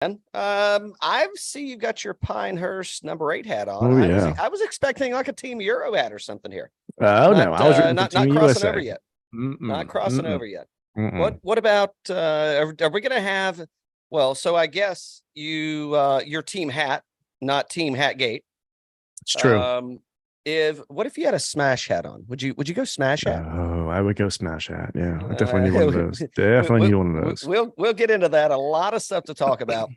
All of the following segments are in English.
I see you got your Pinehurst number 8 hat on. Oh, yeah. I was expecting like a Team Euro hat or something here. Oh, no. I was rooting for not Team crossing USA. over yet. Not crossing over yet. Mm-mm. What about are we gonna have? Well, so I guess your team hat, not Team Hatgate. It's true. What if you had a Smash hat on? Would you go Smash hat? Oh, I would go Smash hat. Yeah, I definitely need one of those. Definitely need one of those. We'll get into that. A lot of stuff to talk about.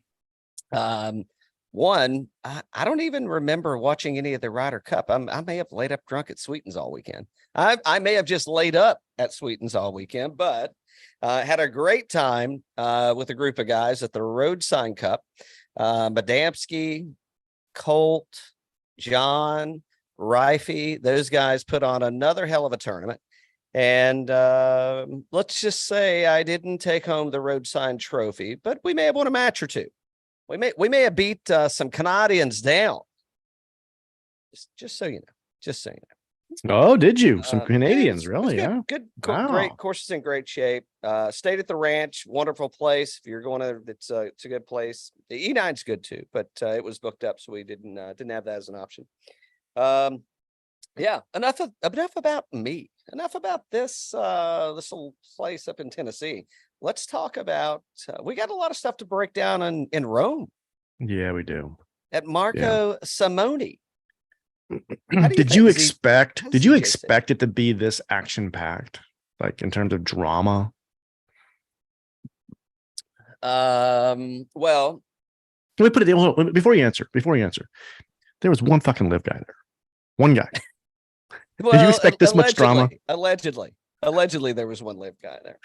One, I don't even remember watching any of the Ryder Cup. I may have laid up drunk at Sweetens all weekend. I may have just laid up at Sweetens all weekend, but had a great time with a group of guys at the Road Sign Cup. Madamsky, Colt, John, Rifey, those guys put on another hell of a tournament. And let's just say I didn't take home the Road Sign trophy, but we may have won a match or two. We may have beat some Canadians down. Just so you know. Just so you know. Oh, did you? Some Canadians, really? Good, yeah. Good, wow. Great. Course is in great shape. Stayed at the ranch, wonderful place. If you're going to, it's a good place. The E9's good too, but it was booked up, so we didn't have that as an option. Yeah. Enough about me. Enough about this little place up in Tennessee. Let's talk about. We got a lot of stuff to break down in Rome. Yeah, we do. At Marco Simoni. Did you expect it to be this action packed, like in terms of drama? Well, let me put it before you answer. There was one fucking live guy there. One guy. Well, did you expect this much drama? Allegedly, there was one live guy there.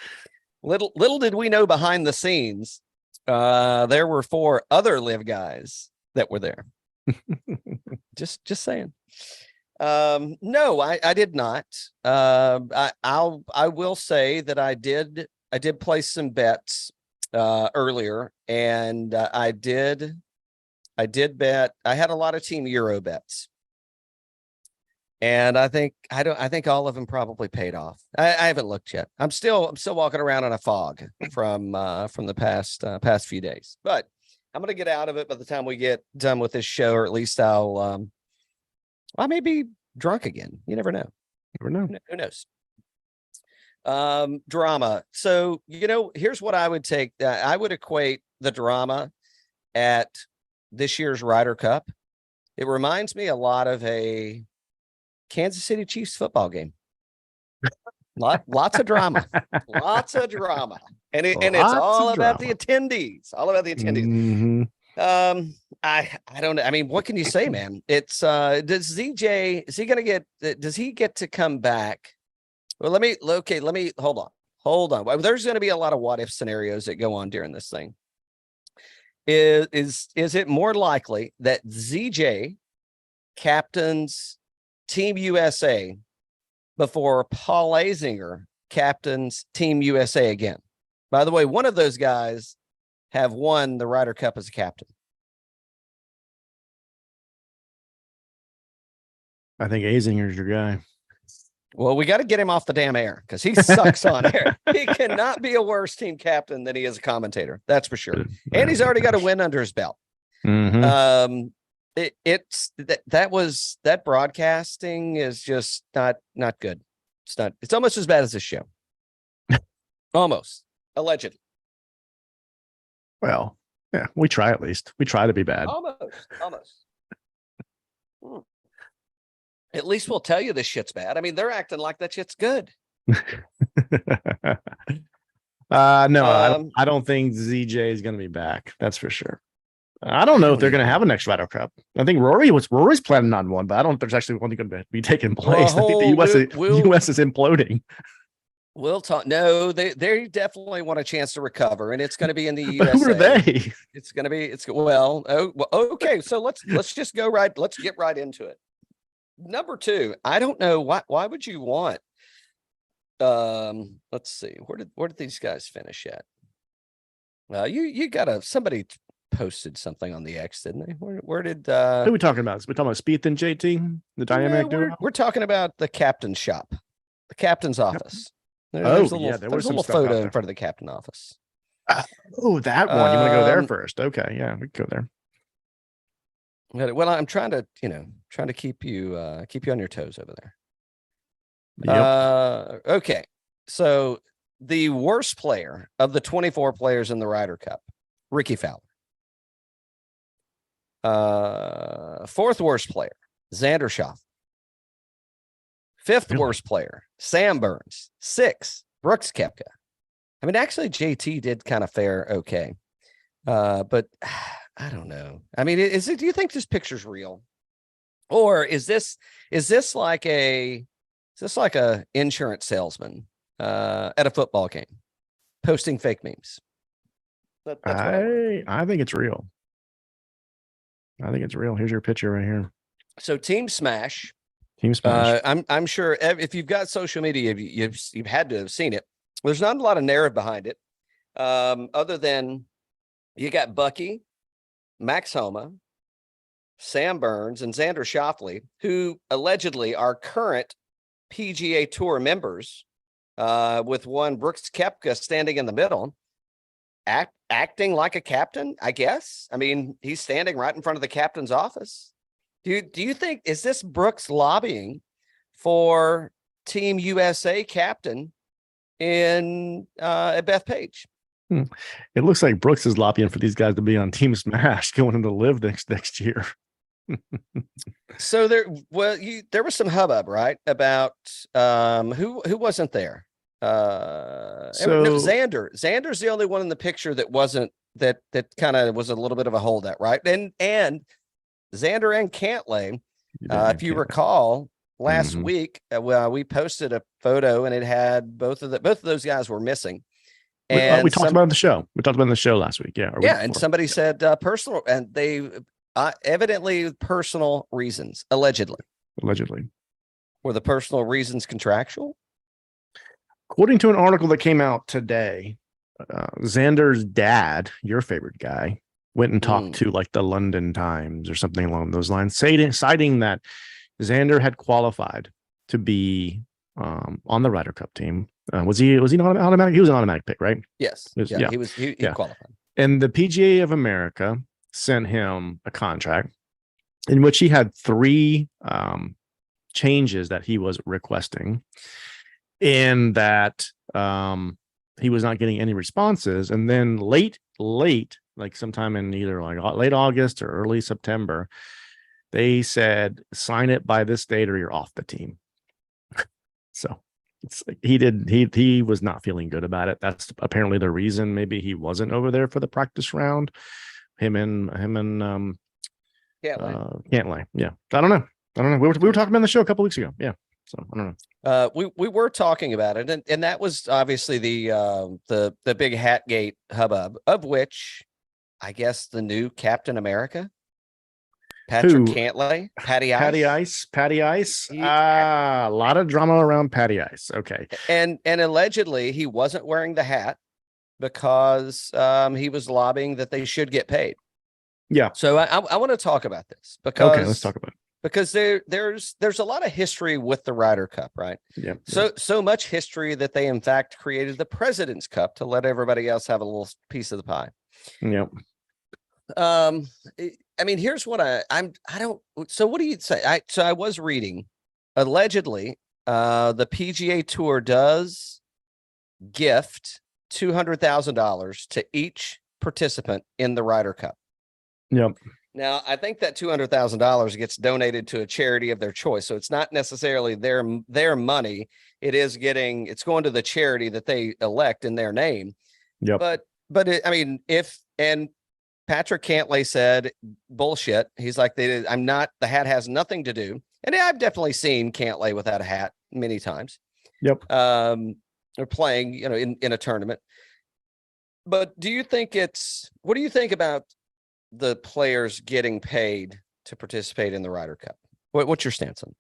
Little did we know behind the scenes, there were 4 other live guys that were there. just saying. No, I did not. I will say that I did place some bets earlier, and I did bet. I had a lot of Team Euro bets. And I think all of them probably paid off. I haven't looked yet. I'm still walking around in a fog from the past few days. But I'm gonna get out of it by the time we get done with this show, or at least I may be drunk again. You never know. Never know. Who knows? Drama. So here's what I would take. I would equate the drama at this year's Ryder Cup. It reminds me a lot of a Kansas City Chiefs football game. Lots of drama, and it's all about the attendees. Mm-hmm. I don't know. I mean, what can you say, man? It's does he get to come back? Well, let me hold on. Well, there's going to be a lot of what if scenarios that go on during this thing. Is it more likely that ZJ captains Team USA before Paul Azinger captains Team USA again? By the way, one of those guys have won the Ryder Cup as a captain. I think Azinger's your guy. Well, we got to get him off the damn air because he sucks on air. He cannot be a worse team captain than he is a commentator. That's for sure. And he's already got a win under his belt. Mm-hmm. That broadcasting is just not good. It's almost as bad as this show. Almost. Allegedly. Well, yeah, we try at least. We try to be bad. Almost. At least we'll tell you this shit's bad. I mean, they're acting like that shit's good. No, I don't think ZJ is going to be back. That's for sure. I don't know if they're going to have a next Ryder Cup. I think Rory's planning on one, but I don't think there's actually one going to be taking place. I think the US is imploding. We'll talk. No, they definitely want a chance to recover, and it's going to be in the USA. Who are they? Okay. So let's just go right. Let's get right into it. Number 2, I don't know why would you want? Let's see. Where did these guys finish at? You got somebody posted something on the X, didn't they? Where did who are we talking about? We're talking about Spieth and JT, the dynamic duo? We're talking about the captain's shop, the captain's office. There was a little photo in front of the captain office. Oh, that one. You want to go there first? Okay, yeah, we can go there. Well, I'm trying to, keep you on your toes over there. Yep. Okay. So the worst player of the 24 players in the Ryder Cup, Ricky Fowler. Fourth worst player, Xander Schauffele. Fifth worst player, Sam Burns. Sixth, Brooks Koepka. I mean, actually, JT did kind of fare okay. But I don't know. I mean, do you think this picture's real? Or is this like a insurance salesman at a football game posting fake memes? That's what I think it's real. I think it's real. Here's your picture right here. So Team Smash. Team Smash. I'm sure if you've got social media, you've had to have seen it. There's not a lot of narrative behind it, other than you got Bucky, Max Homa, Sam Burns, and Xander Schauffele, who allegedly are current PGA Tour members, with one Brooks Koepka standing in the middle, acting like a captain, I guess. I mean, he's standing right in front of the captain's office. Do you think, is this Brooks lobbying for Team USA captain in Beth Page? It looks like Brooks is lobbying for these guys to be on Team Smash going into Live next year. So there was some hubbub, right, about who wasn't there. Xander. Xander's the only one in the picture that wasn't, that kind of was a little bit of a holdout, right? And Xander and Cantlay, if you recall, last week, we posted a photo and it had both of those guys were missing. And we talked about it on the show. We talked about it on the show last week. Yeah. And somebody said personal, and they evidently personal reasons, allegedly. Were the personal reasons contractual? According to an article that came out today, Xander's dad, your favorite guy, went and talked to like the London Times or something along those lines, citing that Xander had qualified to be on the Ryder Cup team. Was he not automatic? He was an automatic pick, right? Yes. He qualified. And the PGA of America sent him a contract in which he had 3 changes that he was requesting, and that he was not getting any responses. And then late, like sometime in either like late August or early September, they said, sign it by this date or you're off the team. So it's like he was not feeling good about it. That's apparently the reason. Maybe he wasn't over there for the practice round. Him and Cantlay. Yeah. I don't know. We were talking about the show a couple weeks ago. Yeah. So I don't know. We were talking about it, and that was obviously the big Hatgate hubbub, of which I guess the new Captain America, Patrick Cantlay, Patty Ice. A lot of drama around Patty Ice. Okay. And allegedly he wasn't wearing the hat because he was lobbying that they should get paid. Yeah. So I want to talk about this because, okay, let's talk about it. Because there's a lot of history with the Ryder Cup, right? Yeah. So much history that they in fact created the President's Cup to let everybody else have a little piece of the pie. Yep. I mean, here's what so what do you say? I was reading, allegedly, the PGA Tour does gift $200,000 to each participant in the Ryder Cup. Yep. Now, I think that $200,000 gets donated to a charity of their choice. So it's not necessarily their money. It's going to the charity that they elect in their name. Yep. And Patrick Cantlay said, bullshit. He's like, the hat has nothing to do. And I've definitely seen Cantlay without a hat many times. Yep. Or playing, in a tournament. But what do you think about the players getting paid to participate in the Ryder Cup? What's your stance on it?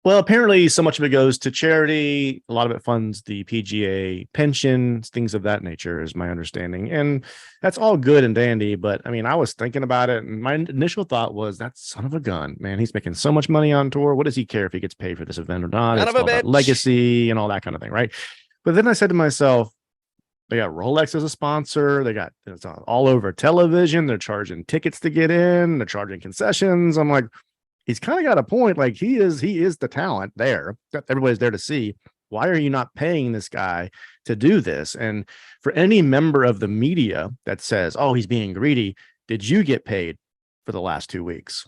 Well, apparently so much of it goes to charity. A lot of it funds the PGA pensions, things of that nature is my understanding. And that's all good and dandy. But I mean, I was thinking about it and my initial thought was, that son of a gun, man, he's making so much money on tour. What does he care if he gets paid for this event or not? It's all about legacy and all that kind of thing. Right. But then I said to myself, They got Rolex as a sponsor. It's all over television. They're charging tickets to get in. They're charging concessions. I'm like, he's kind of got a point. Like he is the talent there that everybody's there to see. Why are you not paying this guy to do this? And for any member of the media that says, oh, he's being greedy, did you get paid for the last 2 weeks?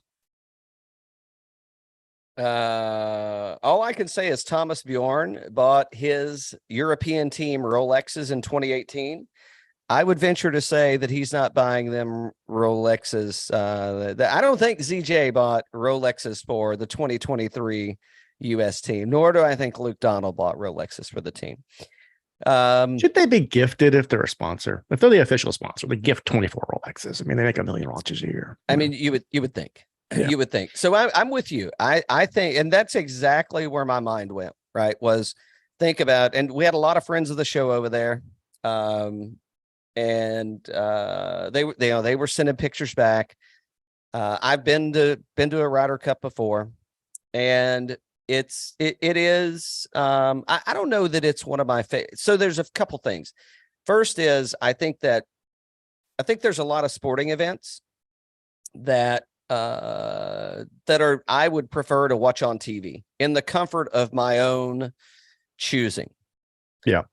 All I can say is Thomas Bjorn bought his European team Rolexes in 2018. I would venture to say that he's not buying them Rolexes. I don't think ZJ bought Rolexes for the 2023 U.S. team, nor do I think Luke Donald bought Rolexes for the team. Should they be gifted if they're a sponsor? If they're the official sponsor, they gift 24 Rolexes. I mean, they make 1 million launches a year. I mean, you would think. Yeah. You would think. So I'm with you. I think, and that's exactly where my mind went, right? Was think about, and we had a lot of friends of the show over there. And they were sending pictures back. I've been to a Ryder Cup before, and it is I don't know that it's one of my favorites. So there's a couple things. First is I think there's a lot of sporting events that I would prefer to watch on TV in the comfort of my own choosing. Yeah.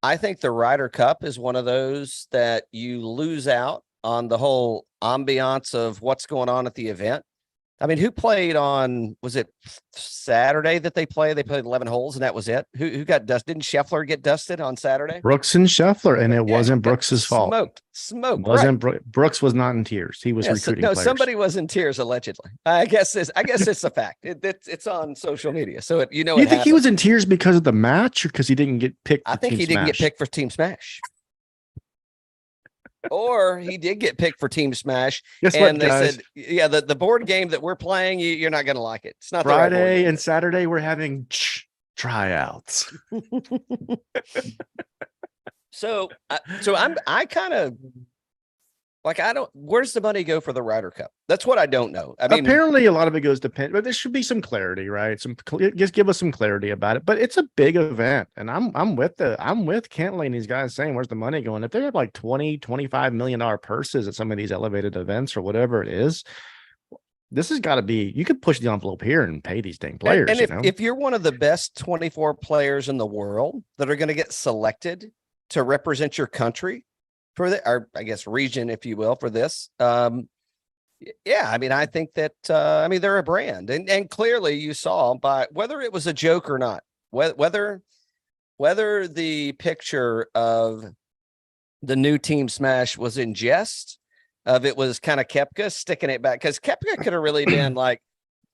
I think the Ryder Cup is one of those that you lose out on the whole ambiance of what's going on at the event. I mean, who played on, was it Saturday that they played? They played 11 holes and that was it. Who got dusted? Didn't Scheffler get dusted on Saturday? Brooks and Scheffler, and it wasn't Brooks's fault. Smoked. Wasn't right. Brooks was not in tears. He was recruiting players. Somebody was in tears allegedly. I guess it's a fact. It's on social media. So you think happened. He was in tears because of the match or because he didn't get picked? I think he didn't get picked for Team Smash. Or he did get picked for Team Smash. Guess and what, they guys? said, yeah, the board game that we're playing, you're not going to like it. It's not Friday the right and Saturday. We're having tryouts. So I kind of like, where's the money go for the Ryder Cup? That's what I don't know. I mean, apparently a lot of it goes to but there should be some clarity, right? Just give us some clarity about it. But it's a big event, and I'm with Cantley and these guys saying, where's the money going? If they have like $20-25 million purses at some of these elevated events or whatever it is, this has got to be, you could push the envelope here and pay these dang players. And if you're one of the best 24 players in the world that are going to get selected to represent your country for or I guess region, if you will, for this. Yeah, I mean, I think that, they're a brand, and clearly you saw by whether it was a joke or not, whether the picture of the new Team Smash was in jest, of it was kind of Koepka sticking it back, because Koepka could have really been like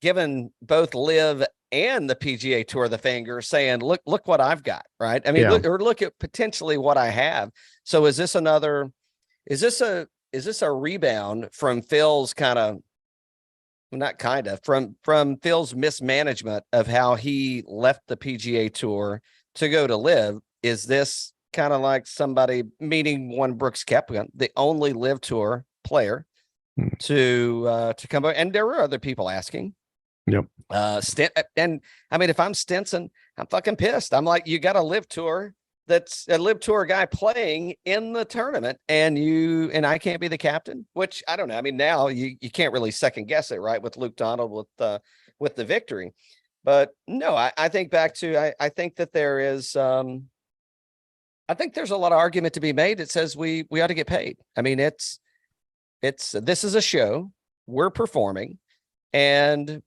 giving both Liv and the PGA Tour the finger, saying, look what I've got, right? I mean, yeah. look at potentially what I have. So is this a rebound from Phil's from Phil's mismanagement of how he left the PGA Tour to go to Liv? Is this kind of like somebody meeting one Brooks Koepka, the only Liv Tour player to come back? And there were other people asking. Yep. And I mean, if I'm Stenson, I'm fucking pissed. I'm like, you got a Liv Tour, that's a Liv Tour guy playing in the tournament, and I can't be the captain, which I don't know. I mean, now you can't really second guess it, right? With Luke Donald with the victory. But no, I think back to, I think that there is, I think there's a lot of argument to be made that says we ought to get paid. I mean, this is a show, we're performing, and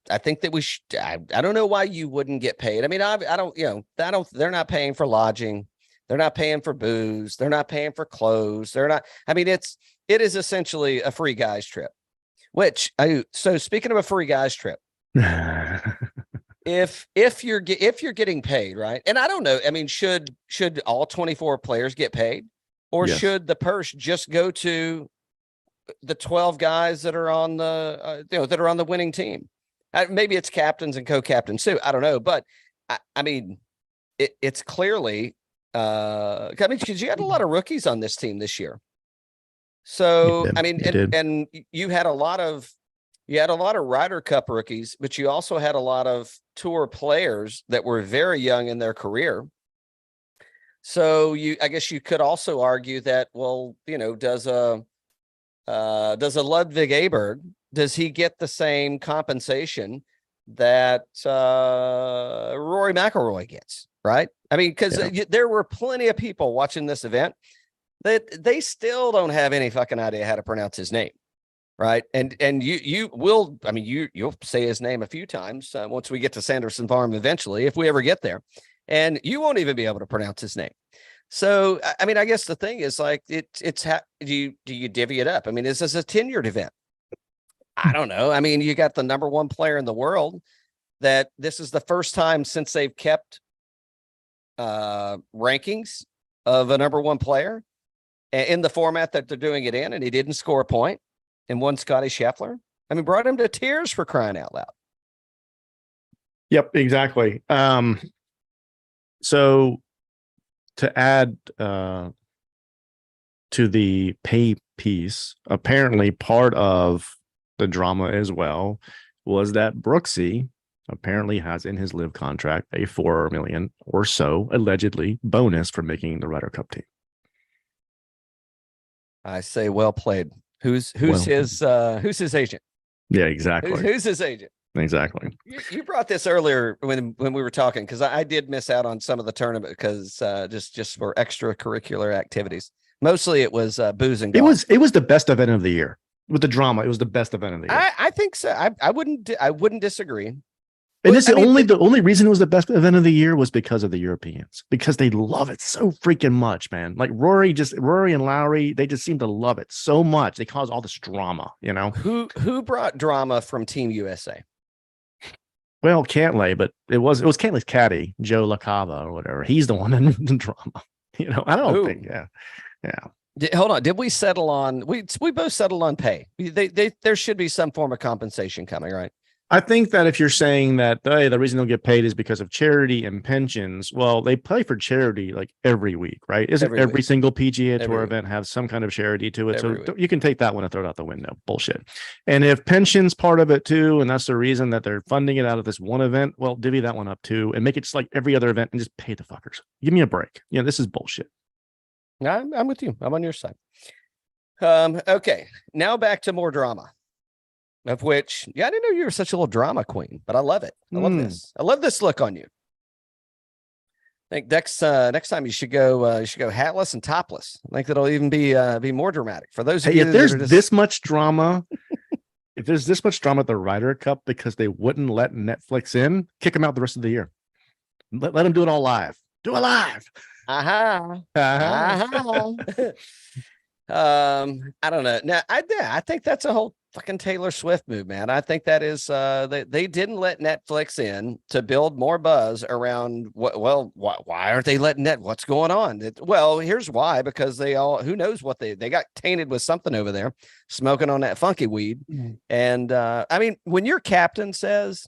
I think that we should. I don't know why you wouldn't get paid. I mean, they're not paying for lodging. They're not paying for booze. They're not paying for clothes. It is essentially a free guys trip, so speaking of a free guys trip, if you're getting paid, right. And I don't know, I mean, should all 24 players get paid, or yes. should the purse just go to the 12 guys that are on the winning team? Maybe it's captains and co-captains too. I don't know, but I mean, it's clearly, because you had a lot of rookies on this team this year. So I mean, and you had a lot of Ryder Cup rookies, but you also had a lot of tour players that were very young in their career. So I guess you could also argue that, well, does a Ludwig Aberg, does he get the same compensation that Rory McIlroy gets, right? I mean, because there were plenty of people watching this event that they still don't have any fucking idea how to pronounce his name, right? And you'll say his name a few times once we get to Sanderson Farm eventually, if we ever get there, and you won't even be able to pronounce his name. So, I mean, I guess the thing is like, do you divvy it up? I mean, is this a tenured event? I don't know. I mean, you got the number one player in the world that this is the first time since they've kept rankings of a number one player in the format that they're doing it in, and he didn't score a point and won Scotty Scheffler. I mean, brought him to tears, for crying out loud. Yep, exactly. So to add to the pay piece, apparently part of the drama as well was that Brooksy apparently has in his live contract a $4 million or so allegedly bonus for making the Ryder Cup team. I say, well played. Who's his agent? Yeah, exactly. Who's his agent? Exactly. You brought this earlier when we were talking, because I did miss out on some of the tournament because just for extracurricular activities. Mostly it was booze and golf. It was the best event of the year with the drama. It was the best event of the year. I think so. I wouldn't disagree. And the only reason it was the best event of the year was because of the Europeans, because they love it so freaking much, man. Like Rory and Lowry, they just seem to love it so much. They cause all this drama, Who brought drama from Team USA? Well, Cantlay, but it was Cantlay's caddy, Joe LaCava or whatever. He's the one in the drama. I don't think. Yeah. Hold on. Did we settle on? We both settled on pay. There should be some form of compensation coming, right? I think that if you're saying that the reason they'll get paid is because of charity and pensions, well, they play for charity like every week, right? Isn't every single PGA Tour event have some kind of charity to it? So you can take that one and throw it out the window. Bullshit. And if pension's part of it too, and that's the reason that they're funding it out of this one event, well, divvy that one up too and make it just like every other event and just pay the fuckers. Give me a break. This is bullshit. I'm with you. I'm on your side. Okay. Now back to more drama. Of which, I didn't know you were such a little drama queen, but I love it. I love this. I love this look on you. I think next time you should go hatless and topless. I think that'll even be more dramatic for those. If there's this much drama, if there's this much drama at the Ryder Cup because they wouldn't let Netflix in, kick them out the rest of the year. Let them do it all live. Do it live. I don't know. Now, I think that's a whole fucking Taylor Swift move, man. I think that is they didn't let Netflix in to build more buzz around why aren't they letting what's going on? Well, here's why, because who knows what they got tainted with something over there, smoking on that funky weed. And I mean, when your captain says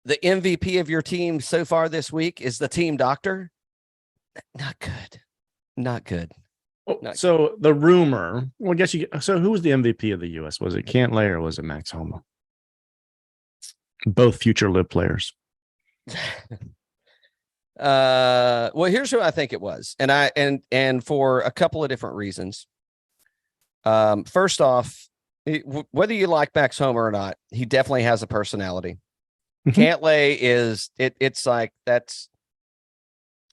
the MVP of your team so far this week is the team doctor, not good. So the rumor, well, I guess so who was the MVP of the US? Was it Cantlay or was it Max Homa? Both future live players. Well, here's who I think it was. And for a couple of different reasons. First off, whether you like Max Homa or not, he definitely has a personality. Cantlay it's like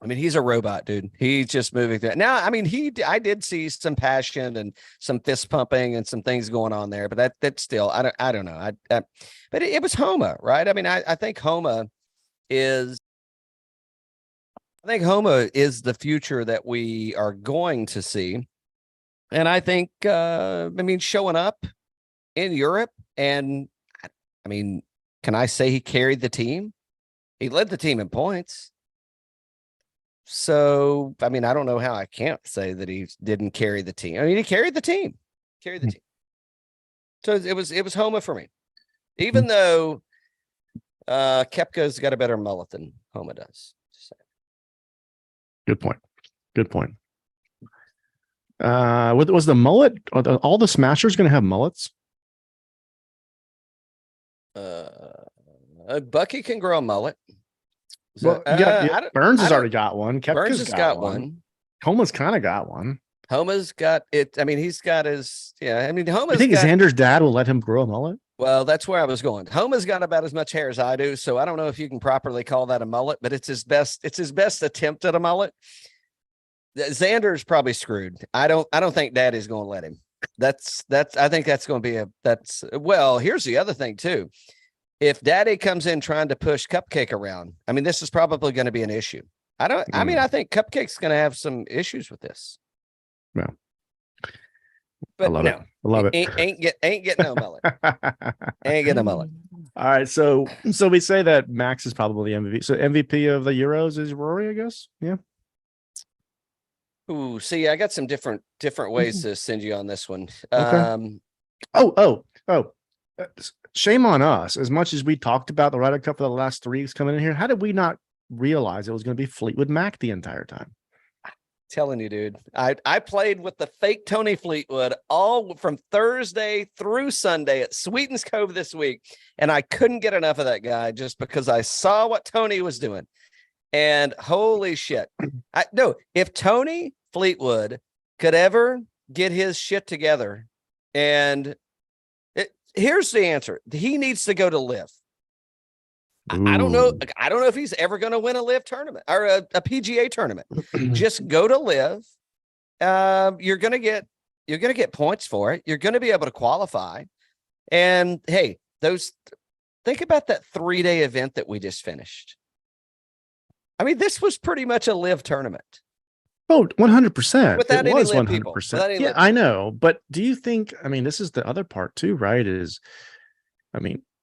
I mean, he's a robot, dude. He's just moving through. Now, I mean, I did see some passion and some fist pumping and some things going on there, but that's still, I don't know. But it was Homa, right? I mean, I think Homa is the future that we are going to see. And I think, showing up in Europe, and I mean, can I say he carried the team? He led the team in points. So, I mean, I don't know how I can't say that he didn't carry the team. I mean, he carried the team. So it was Homa for me, even though Koepka's got a better mullet than Homa does. Good point. Was the mullet? Are all the smashers going to have mullets? Bucky can grow a mullet. So, Burns has already got one. Burns Koepka's has got one. Homa's kind of got one. Homa's got it. I mean, he's got his. Yeah, I mean, Homa's. You think Xander's dad will let him grow a mullet? Well, that's where I was going. Homa's got about as much hair as I do, so I don't know if you can properly call that a mullet, but it's his best. It's his best attempt at a mullet. Xander's probably screwed. I don't think Daddy's going to let him. I think that's going to be well, here's the other thing too. If Daddy comes in trying to push Cupcake around, I mean, this is probably going to be an issue. I think Cupcake's going to have some issues with this. No. But I love it. Ain't getting no mullet. Ain't getting a mullet. All right. So we say that Max is probably MVP. So MVP of the Euros is Rory, I guess. Yeah. Ooh, see, I got some different ways to send you on this one. Okay. Shame on us. As much as we talked about the Ryder Cup for the last 3 weeks coming in here, how did we not realize it was going to be Fleetwood Mac the entire time? Telling you, dude, I played with the fake Tony Fleetwood all from Thursday through Sunday at Sweetens Cove this week, and I couldn't get enough of that guy just because I saw what Tony was doing. And holy shit. If Tony Fleetwood could ever get his shit together, and here's the answer. He needs to go to LIV. I don't know if he's ever going to win a LIV tournament or a PGA tournament. Just go to LIV. You're going to get points for it. You're going to be able to qualify. And hey, think about that 3-day event that we just finished. I mean, this was pretty much a LIV tournament. Oh, 100%. Without it any was LIV 100%. people. Yeah, I know. But do you think, I mean, this is the other part too, right?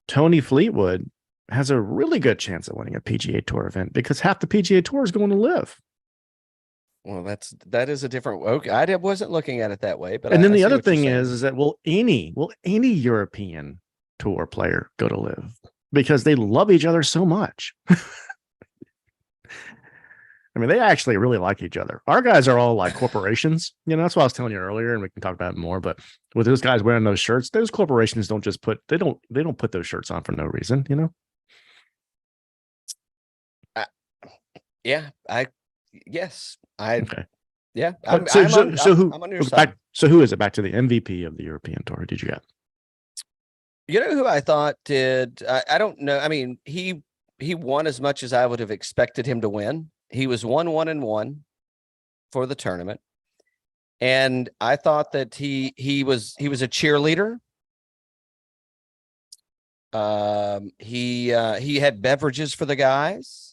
Tony Fleetwood has a really good chance of winning a PGA Tour event because half the PGA Tour is going to LIV. Well, that is a different. Okay, I wasn't looking at it that way, but then the other thing is that will any European Tour player go to LIV because they love each other so much? I mean, they actually really like each other. Our guys are all like corporations. That's what I was telling you earlier, and we can talk about it more. But with those guys wearing those shirts, those corporations don't just they don't put those shirts on for no reason. Yeah, yes. Okay. Yeah. So who is it? Back to the MVP of the European Tour. Did you get? You know who I thought did? I don't know. I mean, he won as much as I would have expected him to win. He was 1-1-1 for the tournament, and I thought that he was a cheerleader. He had beverages for the guys.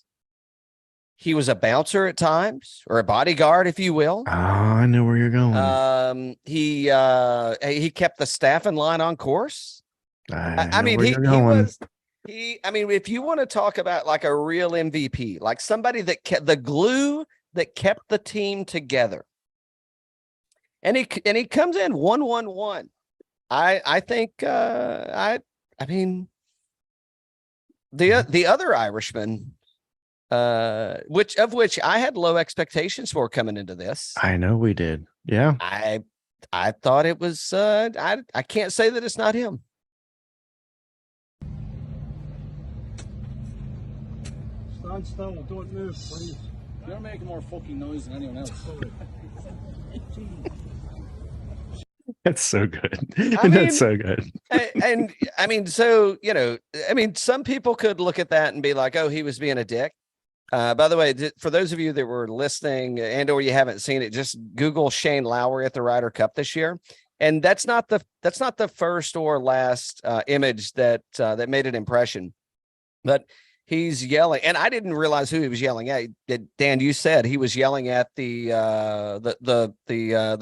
He was a bouncer at times, or a bodyguard, if you will. Oh, I know where you're going. He kept the staff in line on course. I mean, if you want to talk about like a real MVP, like somebody that kept the glue that kept the team together, and he comes in 1-1-1. I think I mean the other Irishman. Which I had low expectations for coming into this. I know we did. Yeah. I thought it was I can't say that it's not him. Stand still, don't move, please. You're making more fucking noise than anyone else. That's so good. That's so good. And I mean, so, some people could look at that and be like, oh, he was being a dick. By the way, for those of you that were listening or you haven't seen it, just Google Shane Lowry at the Ryder Cup this year. And that's not the first or last image that made an impression, but he's yelling, and I didn't realize who he was yelling at. Dan, you said he was yelling at the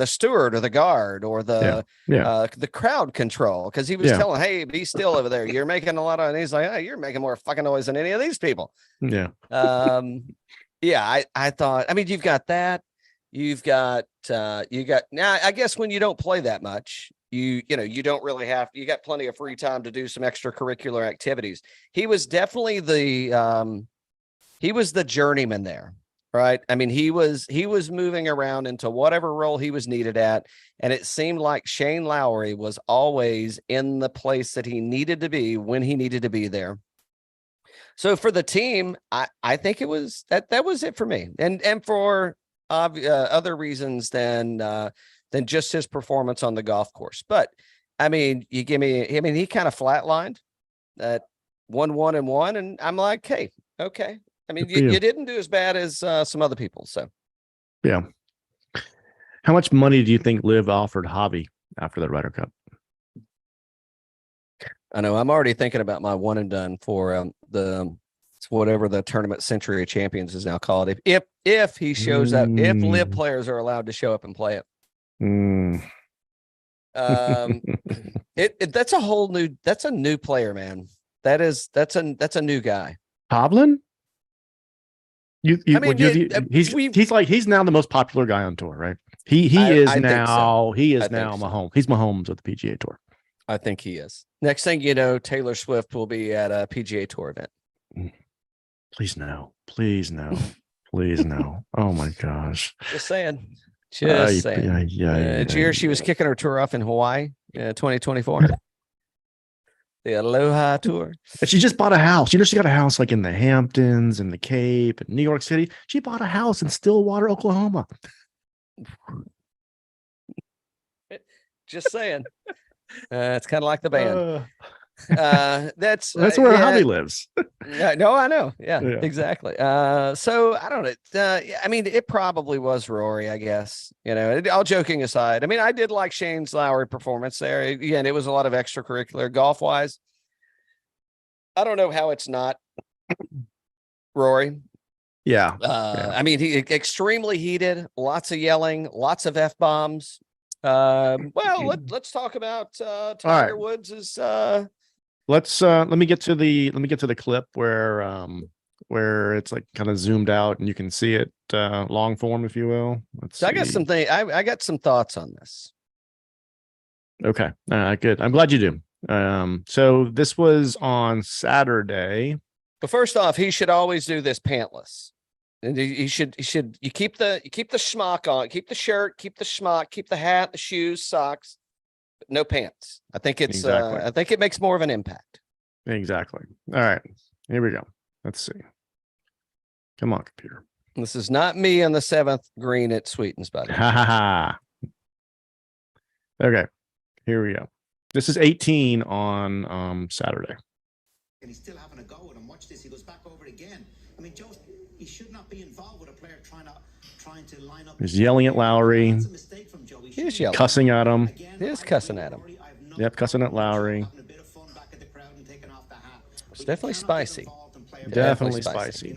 steward or the guard or the crowd control, because he was telling, hey, be still over there. You're making a lot of, and he's like, hey, you're making more fucking noise than any of these people. Yeah. I thought, I mean, you've got that. You've got now, I guess when you don't play that much, you don't really you got plenty of free time to do some extracurricular activities. He was definitely the journeyman there, right? I mean, he was moving around into whatever role he was needed at. And it seemed like Shane Lowry was always in the place that he needed to be when he needed to be there. So for the team, I think it was that was it for me, and for other reasons than just his performance on the golf course. But I mean, he kind of flatlined at 1-1-1, and I'm like, hey, okay. I mean, you didn't do as bad as some other people. So yeah. How much money do you think Liv offered Javi after the Ryder Cup? I know I'm already thinking about my one and done for whatever the tournament Century of Champions is now called. If he shows up, if Liv players are allowed to show up and play it. That's a whole new. That's a new player, man. That's a new guy. Hovland? He's now the most popular guy on tour, right? He is now Mahomes. He's Mahomes of the PGA Tour. I think he is. Next thing you know, Taylor Swift will be at a PGA Tour event. Please no. Please no. Please no. Oh my gosh. Just saying. Did you hear she was kicking her tour off in Hawaii 2024? The Aloha Tour. And she just bought a house. She got a house like in the Hamptons and the Cape and New York City. She bought a house in Stillwater, Oklahoma. Just saying. It's kind of like the band. That's where Javi lives. No, I know. Yeah, exactly. So I don't know. I mean, it probably was Rory, I guess. All joking aside. I mean, I did like Shane's Lowry performance there. Again, it was a lot of extracurricular golf wise. I don't know how it's not Rory. Yeah. I mean, he extremely heated, lots of yelling, lots of F-bombs. Let's talk about Tiger Woods is let me get to the clip where it's like kind of zoomed out and you can see it long form, if you will. I got some thoughts on this. Okay. Good. I'm glad you do. So this was on Saturday. But first off, he should always do this pantless. And you keep the schmuck on, keep the shirt, keep the schmuck, keep the hat, the shoes, socks, but no pants. I think I think it makes more of an impact. Exactly. All right, here we go. Let's see. Come on, computer. This is not me on the 7th green at Sweetens, buddy. Ha ha ha. Okay, here we go. This is 18 on Saturday. And he's still having a go at him. Watch this. He goes back over it again. I mean, Joe, he should not be involved with a player trying to line up. He's yelling at Lowry. That's a mistake from Joe. He's yelling. Cussing at him. He is cussing at him. Yep, cussing at Lowry. It's definitely spicy. Definitely spicy.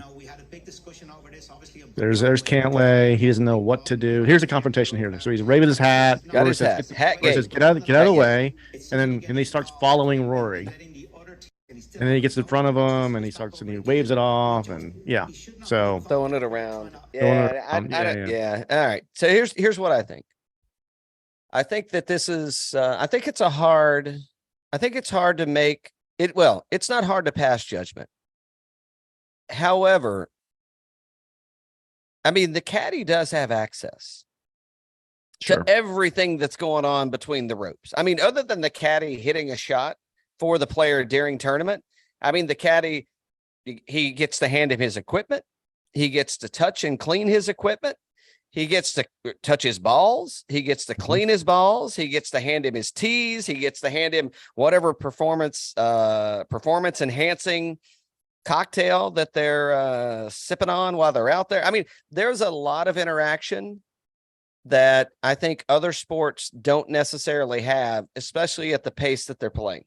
There's Cantlay. He doesn't know what to do. Here's a confrontation here. So he's waving his hat. Got his hat. Says, get out of the way. And he starts following Rory. And then he gets in front of him and he waves it off and so throwing it around. Yeah. All right. So here's what I think. I think that this is I think it's hard to make it. Well, it's not hard to pass judgment. However, I mean, the caddy does have access to everything that's going on between the ropes. I mean, other than the caddy hitting a shot for the player during tournament, I mean, the caddy, he gets to hand him his equipment. He gets to touch and clean his equipment. He gets to touch his balls. He gets to clean his balls. He gets to hand him his tees. He gets to hand him whatever performance enhancing cocktail that they're sipping on while they're out there. I mean, there's a lot of interaction that I think other sports don't necessarily have, especially at the pace that they're playing.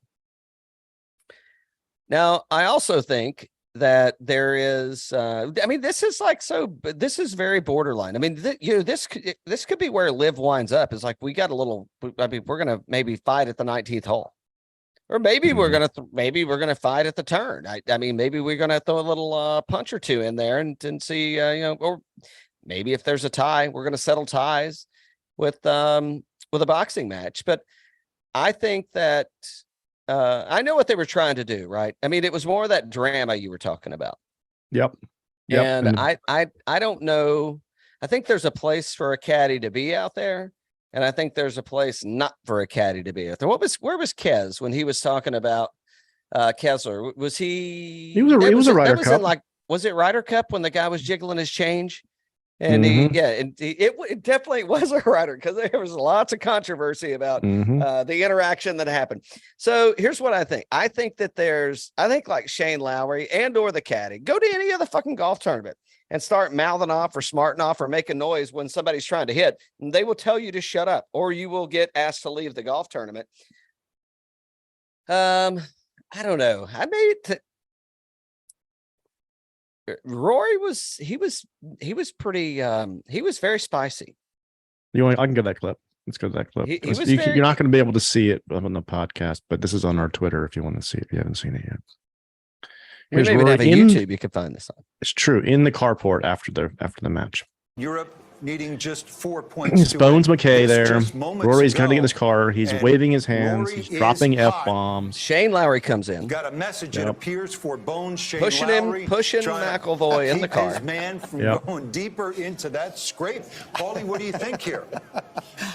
Now, I also think that there is, I mean, this is very borderline. I mean, this could be where Liv winds up. Is like, we're going to maybe fight at the 19th hole, or maybe we're going to fight at the turn. I mean, maybe we're going to throw a little punch or two in there and see, or maybe if there's a tie, we're going to settle ties with a boxing match. But I think that, I know what they were trying to do, right? I mean, it was more of that drama you were talking about. Yep. And I don't know. I think there's a place for a caddy to be out there, and I think there's a place not for a caddy to be out there. Where was Kez when he was talking about Kessler. Was he? He was a Ryder Cup. Was it Ryder Cup when the guy was jiggling his change? And it definitely was a Ryder, because there was lots of controversy about the interaction that happened. So here's what I think. I think like Shane Lowry and or the caddy, go to any other fucking golf tournament and start mouthing off or smarting off or making noise when somebody's trying to hit, and they will tell you to shut up, or you will get asked to leave the golf tournament. I don't know. Rory was pretty he was very spicy. I can get that clip. Let's go to that clip. You're not going to be able to see it on the podcast, but this is on our Twitter if you want to see it, if you haven't seen it yet. We maybe have a YouTube you can find this on. It's true, in the carport after the match. Europe needing just 4 points. It's Bones McKay there. Rory's trying to get in his car. He's waving his hands. He's dropping F-bombs. Shane Lowry comes in. Got a message, it appears, for Bones. Shane pushing McIlroy in the car. His man from going deeper into that scrape. Paulie, what do you think here?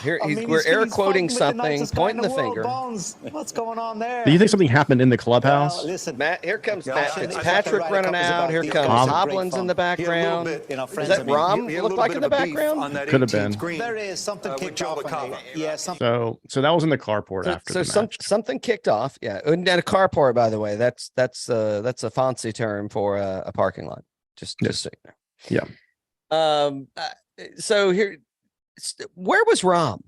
We're air quoting something, pointing the finger. Bones, what's going on there? Do you think something happened in the clubhouse? Well, listen, Matt, here comes Matt Fitzpatrick running out. Here comes Hovland's in the background. Is that Rom look like in the background? Could have been. There is something kicked off. So that was in the carport after the match. Something kicked off. Yeah, and a carport, by the way, that's a fancy term for a parking lot. Just so you know. Yeah. So here, where was Rom?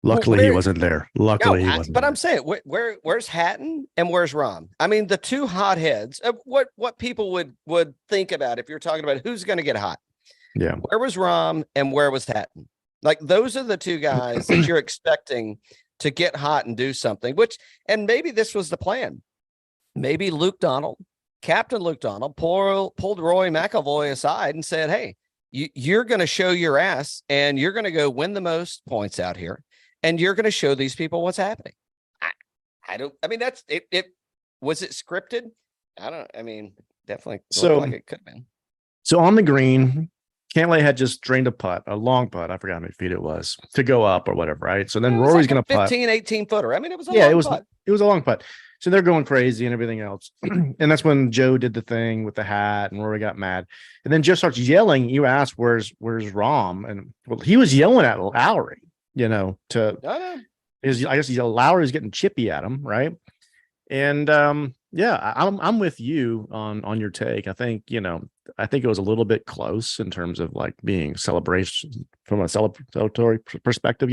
Luckily, he wasn't there. He wasn't. But I'm saying, where's Hatton and where's Rom? I mean, the two hotheads. What people would think about if you're talking about who's going to get hot. Yeah. Where was Rom and where was Hatton? Like, those are the two guys that you're expecting to get hot and do something, and maybe this was the plan. Maybe Captain Luke Donald pulled Rory McIlroy aside and said, hey, you're going to show your ass and you're going to go win the most points out here. And you're going to show these people what's happening. That's it. Was it scripted? Definitely. Like it could have been. So on the green, Cantlay had just drained a long putt. I forgot how many feet it was to go up or whatever. Right. So then Rory's going to putt 15, 18 footer. It was a long putt. It was a long putt. So they're going crazy and everything else. And that's when Joe did the thing with the hat and Rory got mad. And then Joe starts yelling. You asked, where's Rom? And he was yelling at Lowry. I guess Lowry's getting chippy at him, right? And I'm with you on your take. I think it was a little bit close in terms of like being celebration from a celebratory perspective.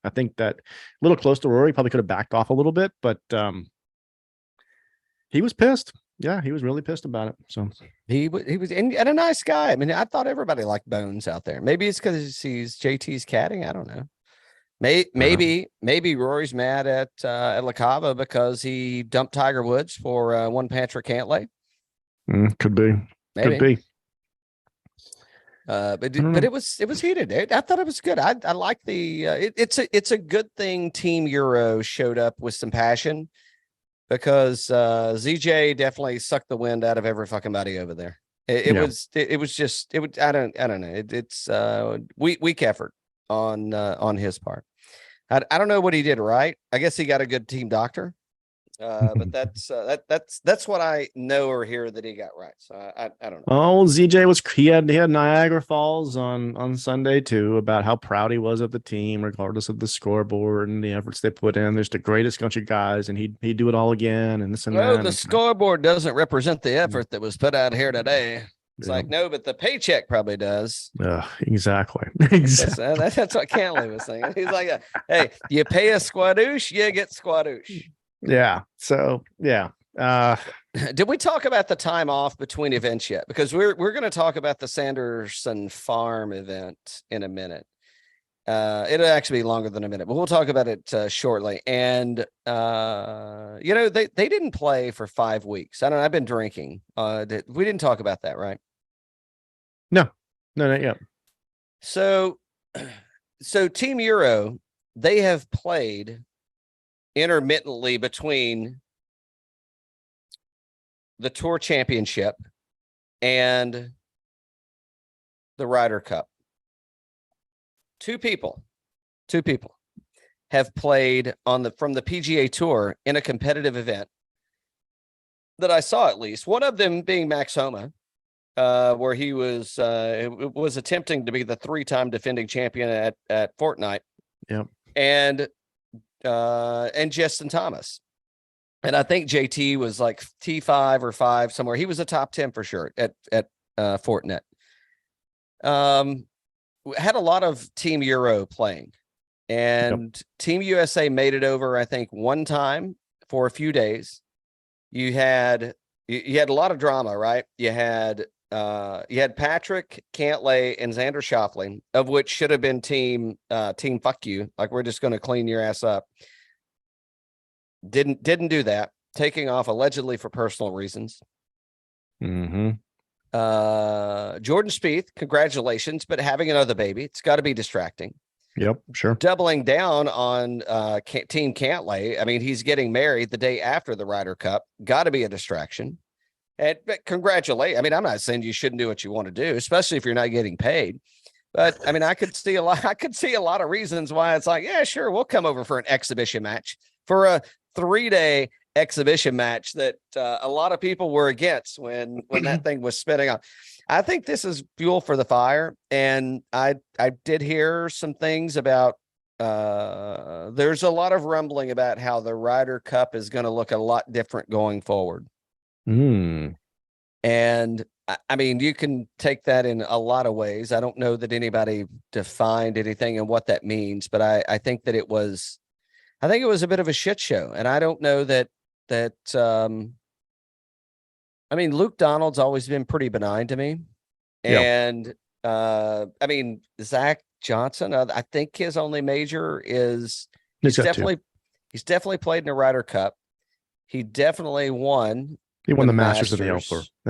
I think that a little close to Rory, probably could have backed off a little bit, but he was pissed. Yeah, he was really pissed about it. So he was and a nice guy. I mean, I thought everybody liked Bones out there. Maybe it's because he's JT's caddying. I don't know. Maybe Rory's mad at La Cava because he dumped Tiger Woods for one Patrick Cantlay. Could be. Maybe. Could be. But it was heated. I thought it was good. I like the it's a good thing Team Euro showed up with some passion, because ZJ definitely sucked the wind out of every fucking body over there. I don't know. It's weak effort on his part. I don't know what he did right. I guess he got a good team doctor, but that's what I know or hear that he got right. So I don't know. Oh, ZJ he had Niagara Falls on Sunday too, about how proud he was of the team, regardless of the scoreboard and the efforts they put in. There's the greatest bunch of guys, and he'd do it all again, and this and that. The scoreboard doesn't represent the effort that was put out here today. It's like, no, but the paycheck probably does. Exactly. That's what Cantlay was saying. He's like, hey, you pay a squadoosh, you get squadoosh. Yeah. So, yeah. Did we talk about the time off between events yet? Because we're going to talk about the Sanderson Farm event in a minute. It'll actually be longer than a minute, but we'll talk about it shortly. And they didn't play for 5 weeks. I don't know. I've been drinking. We didn't talk about that, right? No, not yet. So Team Euro, they have played intermittently between the Tour Championship and the Ryder Cup. Two people have played from the PGA Tour in a competitive event that I saw, at least one of them being Max Homa, where he was attempting to be the 3-time defending champion at Fortnite. Yep. And Justin Thomas. And I think JT was like T5 or 5 somewhere. He was a top 10 for sure at Fortnite. Had a lot of Team Euro playing, and Team USA made it over, I think, one time for a few days. You had a lot of drama, right? You had Patrick Cantlay and Xander Schauffele, of which should have been team fuck you. Like, we're just going to clean your ass up. Didn't do that, taking off allegedly for personal reasons. Mm-hmm. Jordan Spieth, congratulations, but having another baby, it's got to be distracting. Yep, sure. Doubling down on Team Cantlay. I mean, he's getting married the day after the Ryder Cup. Got to be a distraction. But congratulate. I mean, I'm not saying you shouldn't do what you want to do, especially if you're not getting paid. But I mean, I could see a lot of reasons why it's like, yeah, sure, we'll come over for an exhibition match, for a 3-day exhibition match that a lot of people were against when that thing was spinning on. I think this is fuel for the fire. And I did hear some things about there's a lot of rumbling about how the Ryder Cup is going to look a lot different going forward. And I mean, you can take that in a lot of ways. I don't know that anybody defined anything and what that means, but I think that it was a bit of a shit show. And I don't know that I mean, Luke Donald's always been pretty benign to me. And I mean, Zach Johnson, I think his only major is he's definitely played in a Ryder Cup. He definitely won. He won the Masters and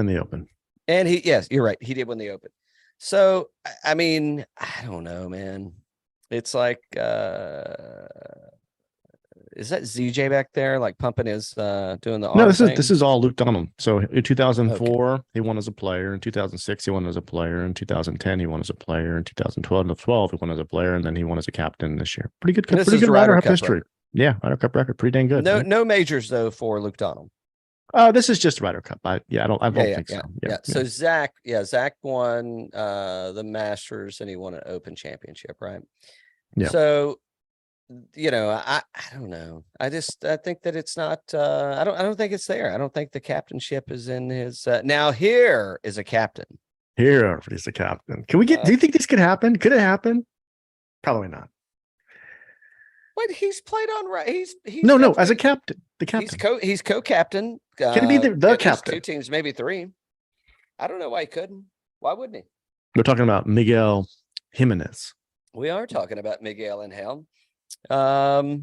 the Open. And yes, you're right. He did win the Open. So, I mean, I don't know, man. It's like, is that ZJ back there, like pumping his, doing the arm No, thing? this is all Luke Donald. So in 2004, he won as a player. In 2006, he won as a player. In 2010, he won as a player. In 2012, he won as a player, and then he won as a captain this year. Pretty good Ryder Cup history. Record. Yeah, Ryder Cup record, pretty dang good. No majors though for Luke Donald. This is just Ryder Cup. I don't think so. Yeah. So Zach won the Masters and he won an Open Championship, right? Yeah. So, you know, I don't know. I think that it's not. I don't think it's there. I don't think the captainship is in his. Now here is a captain. Here is a captain. Can we get? Do you think this could happen? Could it happen? Probably not. But he's played on right. He's no as a captain. The captain. He's co-captain. Can he be the captain? 2 teams, maybe 3. I don't know why he couldn't. Why wouldn't he? We're talking about Miguel Jimenez. We are talking about Miguel and Helm. I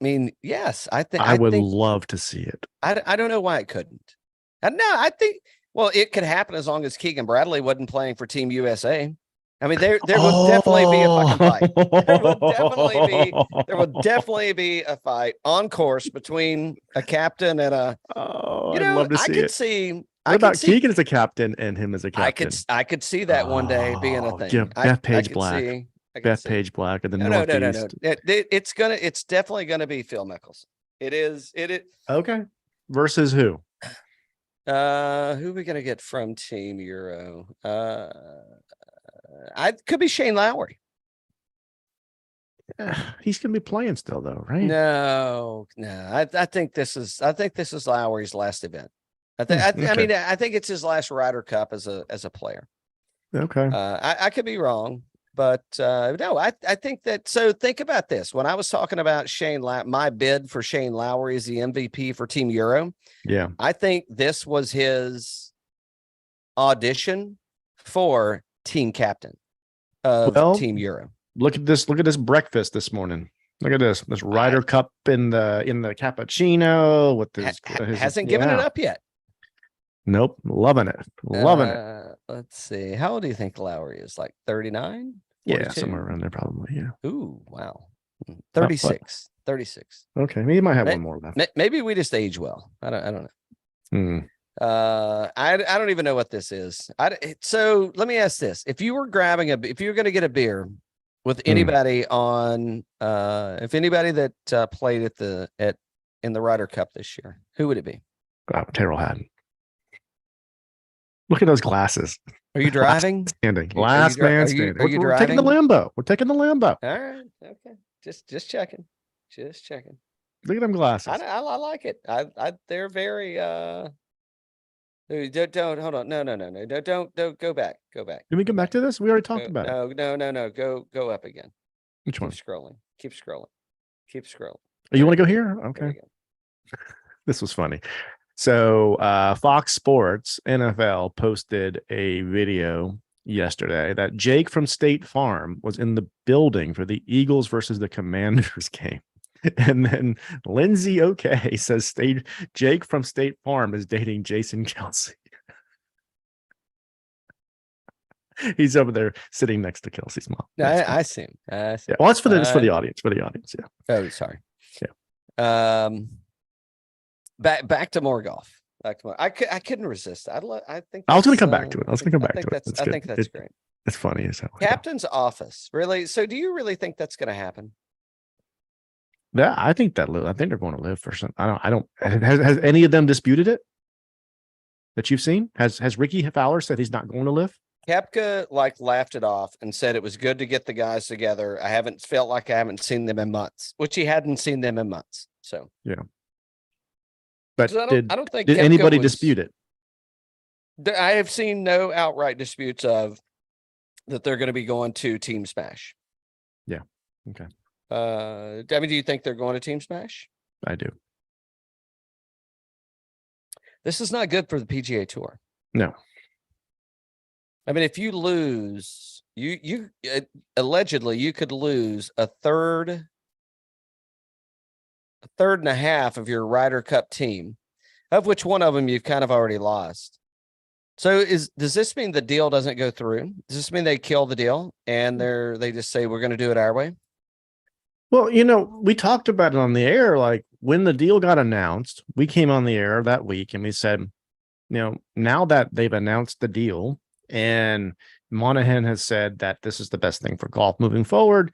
mean, yes, I think I would love to see it. I don't know why it couldn't. No, I think it could happen as long as Keegan Bradley wasn't playing for Team USA. I mean, there will definitely be a fucking fight. There will definitely be a fight on course between a captain and a. I'd love to see it. What about Keegan as a captain and him as a captain? I could see that one day being a thing. Yeah, Bethpage Black. Bethpage Black at the Northeast. No. It's definitely gonna be Phil Mickelson. It is. Okay. Versus who? Who are we gonna get from Team Euro? I could be Shane Lowry. He's gonna be playing still, though, right? No. I think this is Lowry's last event. I think it's his last Ryder Cup as a player. Okay. I could be wrong, but no, I think that. So think about this. When I was talking about my bid for Shane Lowry as the MVP for Team Euro. Yeah. I think this was his audition for team captain of Team Euro. Look at this breakfast this morning. Look at this Ryder Cup in the cappuccino with this. Hasn't given it up yet. Nope. Loving it. Let's see. How old do you think Lowry is? Like 39? Yeah, somewhere around there probably. Yeah. Ooh, wow. 36. 36. Okay. Maybe he might have one more left. Maybe we just age well. I don't know. I don't even know what this is. So let me ask this: if you were going to get a beer with anybody on if anybody that played in the Ryder Cup this year, who would it be? Terrell Hatton. Look at those glasses. Are you driving? Last man standing. Are you We're driving? taking the Lambo. We're taking the Lambo. All right. Okay. Just checking. Just checking. Look at them glasses. I like it. They're very don't hold on. No. Don't go back. Go back. Can we come back to this? We already talked about it. No. Go up again. Which one? Keep scrolling. Keep scrolling. Oh, you want to go here? Okay. This was funny. So Fox Sports NFL posted a video yesterday that Jake from State Farm was in the building for the Eagles versus the Commanders game. And then Lindsay OK says Jake from State Farm is dating Jason Kelsey. He's over there sitting next to Kelsey's mom. I see him. Yeah. Well, it's for the audience. For the audience, yeah. Oh, sorry. Yeah. Back to more golf. I couldn't resist. I think I was going to come back to it. I think that's great. It's funny as hell. Captain's office, really? So, do you really think that's going to happen? Yeah, I think they're going to live for some. I don't. Has any of them disputed it that you've seen? Has Ricky Fowler said he's not going to live? Koepka laughed it off and said it was good to get the guys together. I haven't seen them in months, which he hadn't seen them in months. So yeah. But I don't think did anybody dispute it? I have seen no outright disputes of that they're going to be going to Team Smash. Yeah. Okay. I mean, do you think they're going to Team Smash? I do. This is not good for the PGA Tour. No. I mean, if you lose, you allegedly you could lose a third and a half of your Ryder Cup team, of which one of them you've kind of already lost. So does this mean the deal doesn't go through? Does this mean they kill the deal and they just say we're going to do it our way? Well, we talked about it on the air. Like when the deal got announced, we came on the air that week and we said, now that they've announced the deal and Monahan has said that this is the best thing for golf moving forward,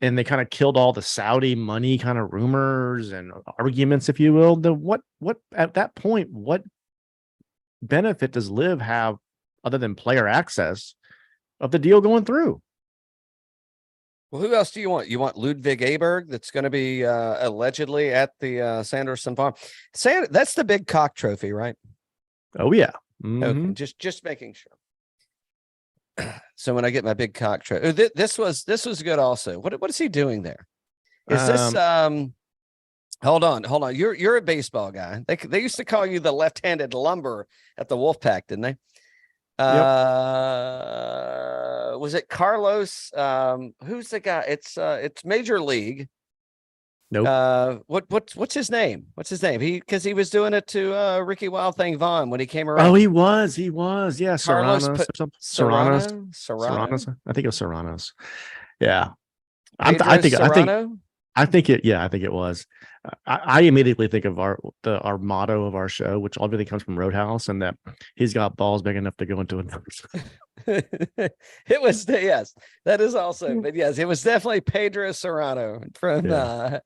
and they kind of killed all the Saudi money kind of rumors and arguments, if you will. What at that point, what benefit does LIV have other than player access of the deal going through? Well, who else do you want? You want Ludwig Aberg that's going to be allegedly at the Sanderson farm. That's the big cock trophy, right? Oh, yeah. Mm-hmm. Okay, just making sure. So when I get my big cock trophy, this was good also. What is he doing there? Is this hold on. You're a baseball guy. They used to call you the left-handed lumber at the Wolfpack, didn't they? Was it Carlos? Who's the guy? It's Major League. Nope. What's his name? Because he was doing it to Ricky Wild Thing Vaughn when he came around. Oh, he was. Yeah, Carlos Serranos. I think it was Serranos. Yeah. I think it was. I immediately think of our motto of our show, which everything comes from Roadhouse, and that he's got balls big enough to go into a nose. It was, yes, that is also, but yes, it was definitely Pedro Serrano from from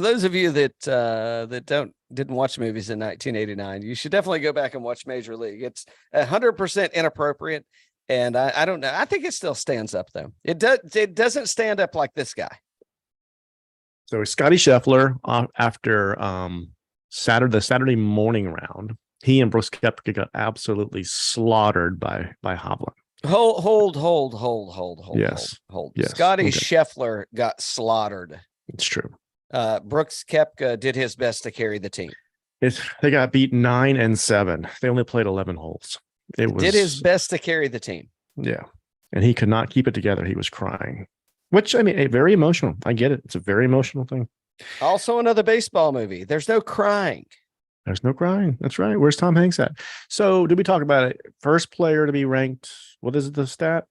those of you that didn't watch movies in 1989, you should definitely go back and watch Major League. It's 100% inappropriate, and I don't know. I think it still stands up though. It doesn't stand up like this guy. So Scotty Scheffler after the Saturday morning round, he and Brooks Koepka got absolutely slaughtered by Hovland. Hold. Yes. Scotty Scheffler got slaughtered. It's true. Brooks Koepka did his best to carry the team. They got beat 9-7. They only played 11 holes. Did his best to carry the team. Yeah. And he could not keep it together. He was crying. Which, I mean, very emotional. I get it. It's a very emotional thing. Also, another baseball movie. There's no crying. There's no crying. That's right. Where's Tom Hanks at? So, did we talk about it? First player to be ranked. What is the stat?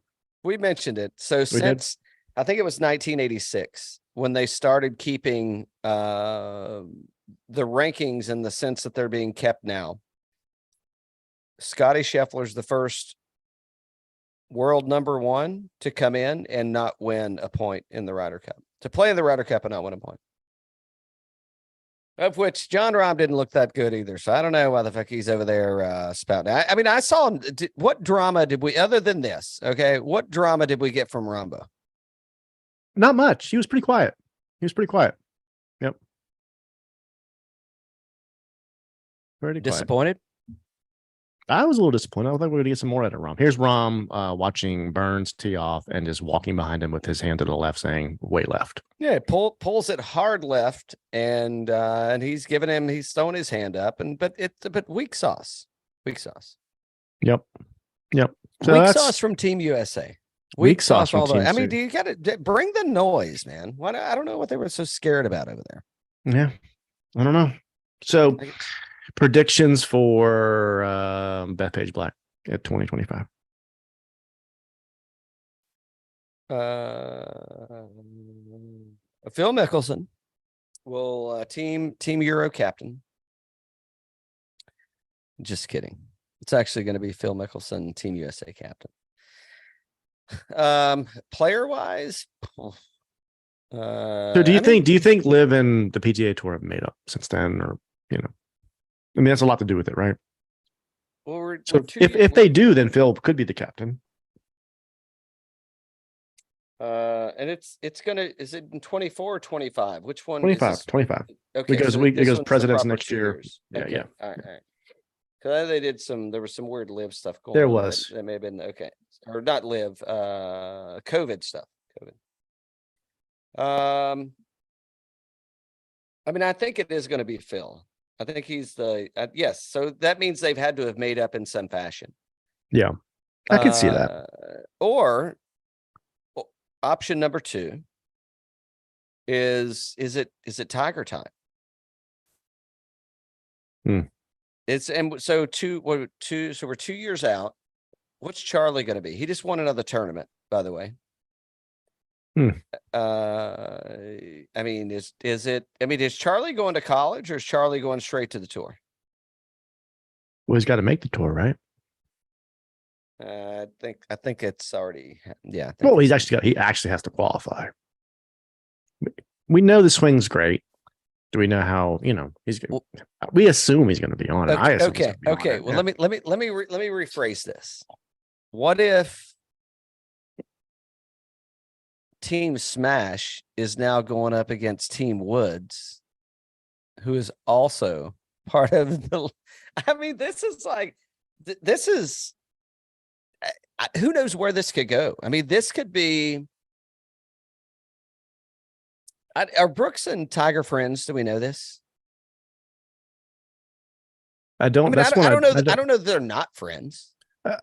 We mentioned it. So, since I think it was 1986 when they started keeping the rankings in the sense that they're being kept now. Scotty Scheffler's the first world number one to come in and not win a point in the Ryder Cup, to play in the Ryder Cup and not win a point. Of which John Rahm didn't look that good either. So I don't know why the fuck he's over there spouting. I mean, I saw him. What drama did we, other than this? Okay. What drama did we get from Rambo? Not much. He was pretty quiet. Yep. Pretty disappointed. I was a little disappointed. I thought we were going to get some more out of Rahm. Here's Rahm watching Burns tee off and just walking behind him with his hand to the left, saying "way left." Yeah, pulls it hard left, and he's throwing his hand up, but weak sauce. Yep. So weak sauce from Team USA. Weak sauce from Team I mean, do you got to bring the noise, man? Why? I don't know what they were so scared about over there. Yeah, I don't know. So. Predictions for Bethpage Black at 2025. Phil Mickelson will team Euro captain. Just kidding. It's actually going to be Phil Mickelson, Team USA captain. Player wise, so do you think Liv and the PGA Tour have made up since then, or I mean, that's a lot to do with it, right? Well, if they do, then Phil could be the captain. And it's gonna, is it in 24 or 25? Which one? 25. Okay, because because presidents next year. Yeah. All right. Because there was some weird live stuff going on. There was. That may have been okay, or not live. COVID stuff. I mean, I think it is going to be Phil. I think he's the yes. So that means they've had to have made up in some fashion. Yeah, I can see that. Or option number 2 is it Tiger time? It's so we're 2 years out. What's Charlie going to be? He just won another tournament, by the way. I mean, is Charlie going to college, or is Charlie going straight to the tour? Well, he's got to make the tour, right? I think it's already, yeah. Well, he actually has to qualify. We know the swing's great. Do we know how, he's going to, we assume he's going to be on it. Okay. Well, let me rephrase this. What if Team Smash is now going up against Team Woods, who is also part of the, I mean, this is who knows where this could go. I mean, this could be, are Brooks and Tiger friends? Do we know this? I don't know. I don't know that they're not friends.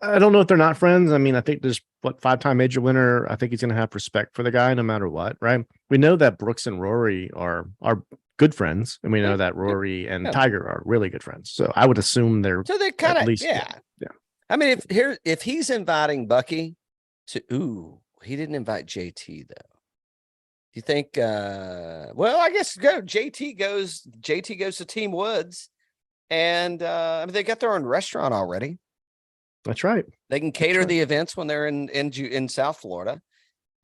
I don't know if they're not friends. I mean, I think there's 5-time major winner. I think he's going to have respect for the guy no matter what, right? We know that Brooks and Rory are good friends, and we know that Rory and Tiger are really good friends. So I would assume they're kind of yeah. I mean, if he's inviting Bucky to, he didn't invite JT though. Do you think? Well, I guess JT goes to Team Woods, and I mean, they got their own restaurant already. That's right. They can cater the events when they're in South Florida,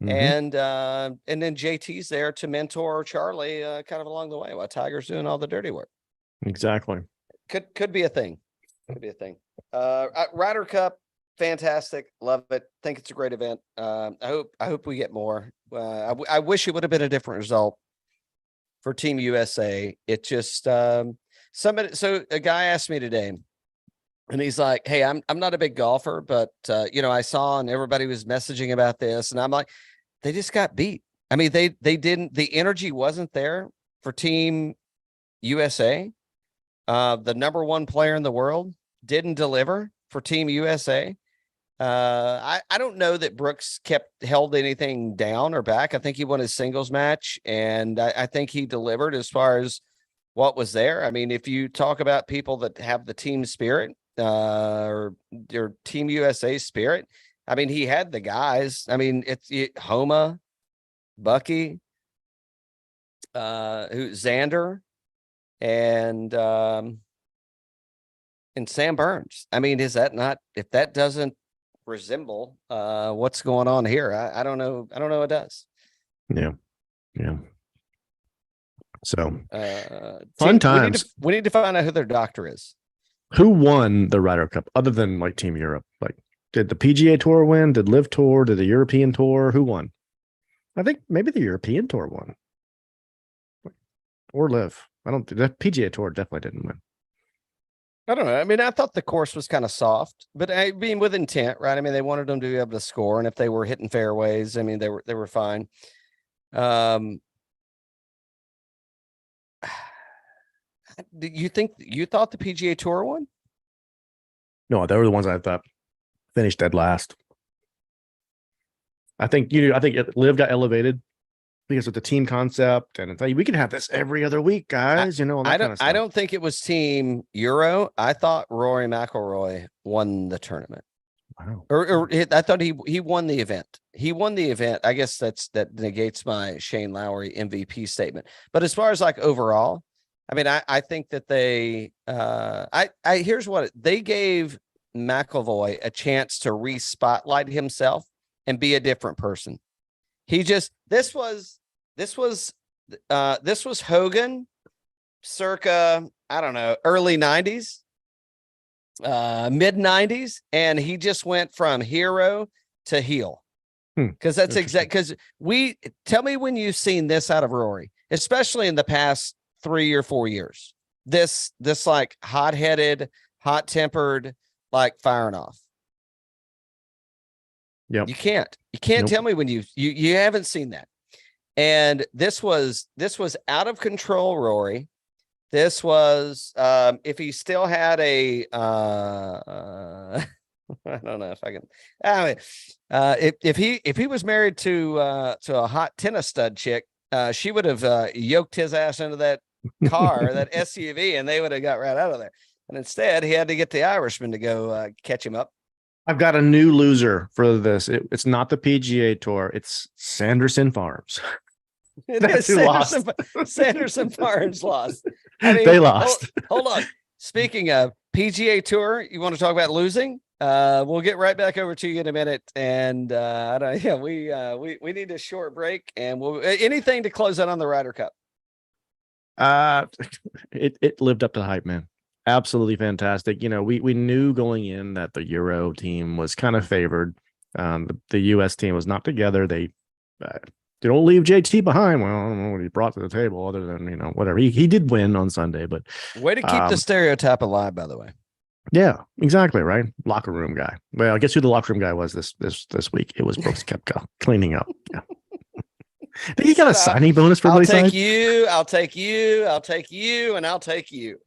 and then JT's there to mentor Charlie kind of along the way while Tiger's doing all the dirty work. Exactly. Could be a thing. Ryder Cup, fantastic, love it. Think it's a great event. I hope we get more. I wish it would have been a different result for Team USA. It just So a guy asked me today. And he's like, hey, I'm not a big golfer, but, I saw and everybody was messaging about this. And I'm like, they just got beat. I mean, they didn't, the energy wasn't there for Team USA. The number 1 player in the world didn't deliver for Team USA. I don't know that Brooks held anything down or back. I think he won his singles match, and I think he delivered as far as what was there. I mean, if you talk about people that have the team spirit, or Team USA spirit, I mean, he had the guys. I mean, it's Homa, Bucky, Xander, and Sam Burns. I mean, is that not, if that doesn't resemble what's going on here. I don't know. I don't know. It does. Yeah. So Team, fun times. We need to find out who their doctor is. Who won the Ryder Cup other than like Team Europe? Like, did the PGA Tour win? Did Live Tour? Did the European Tour? Who won? I think maybe the European Tour won. Or Live. I don't think that PGA Tour definitely didn't win. I don't know. I mean, I thought the course was kind of soft, but I mean, with intent, right? I mean, they wanted them to be able to score, and if they were hitting fairways, I mean, they were fine. Do you think you thought the PGA Tour won? No, they were the ones I thought finished dead last. I think Live got elevated because of the team concept, and it's like, we could have this every other week, guys. I don't think it was Team Euro. I thought Rory McIlroy won the tournament. Wow. Or I thought he won the event. He won the event. I guess that negates my Shane Lowry MVP statement. But as far as like overall, I mean, I think that they here's what they gave McIlroy a chance to re-spotlight himself and be a different person. He just this was Hogan circa, I don't know, early 90s, mid 90s, and he just went from hero to heel. Because that's exact. Because tell me when you've seen this out of Rory, especially in the past 3 or 4 years. This like hot-headed, hot-tempered, like firing off. Yeah, you can't tell me when you haven't seen that. And this was out of control, Rory. This was if he still had a I don't know if I can. I mean, if he was married to a hot tennis stud chick, she would have yoked his ass into that car, that SUV, and they would have got right out of there. And instead, he had to get the Irishman to go catch him up. I've got a new loser for this. It's not the PGA Tour. It's Sanderson Farms. That's who lost. Sanderson Farms lost. I mean, they lost. Hold on. Speaking of PGA Tour, you want to talk about losing? We'll get right back over to you in a minute. And we need a short break, and we'll anything to close out on the Ryder Cup. It lived up to the hype, man. Absolutely fantastic. We knew going in that the Euro team was kind of favored. The US team was not together. They don't leave JT behind. Well, I don't know what he brought to the table other than, whatever. He did win on Sunday, but way to keep the stereotype alive, by the way. Yeah, exactly. Right. Locker room guy. Well, I guess who the locker room guy was this week. It was Brooks Koepka cleaning up. Yeah. Did he got a signing bonus for I'll take you, and I'll take you.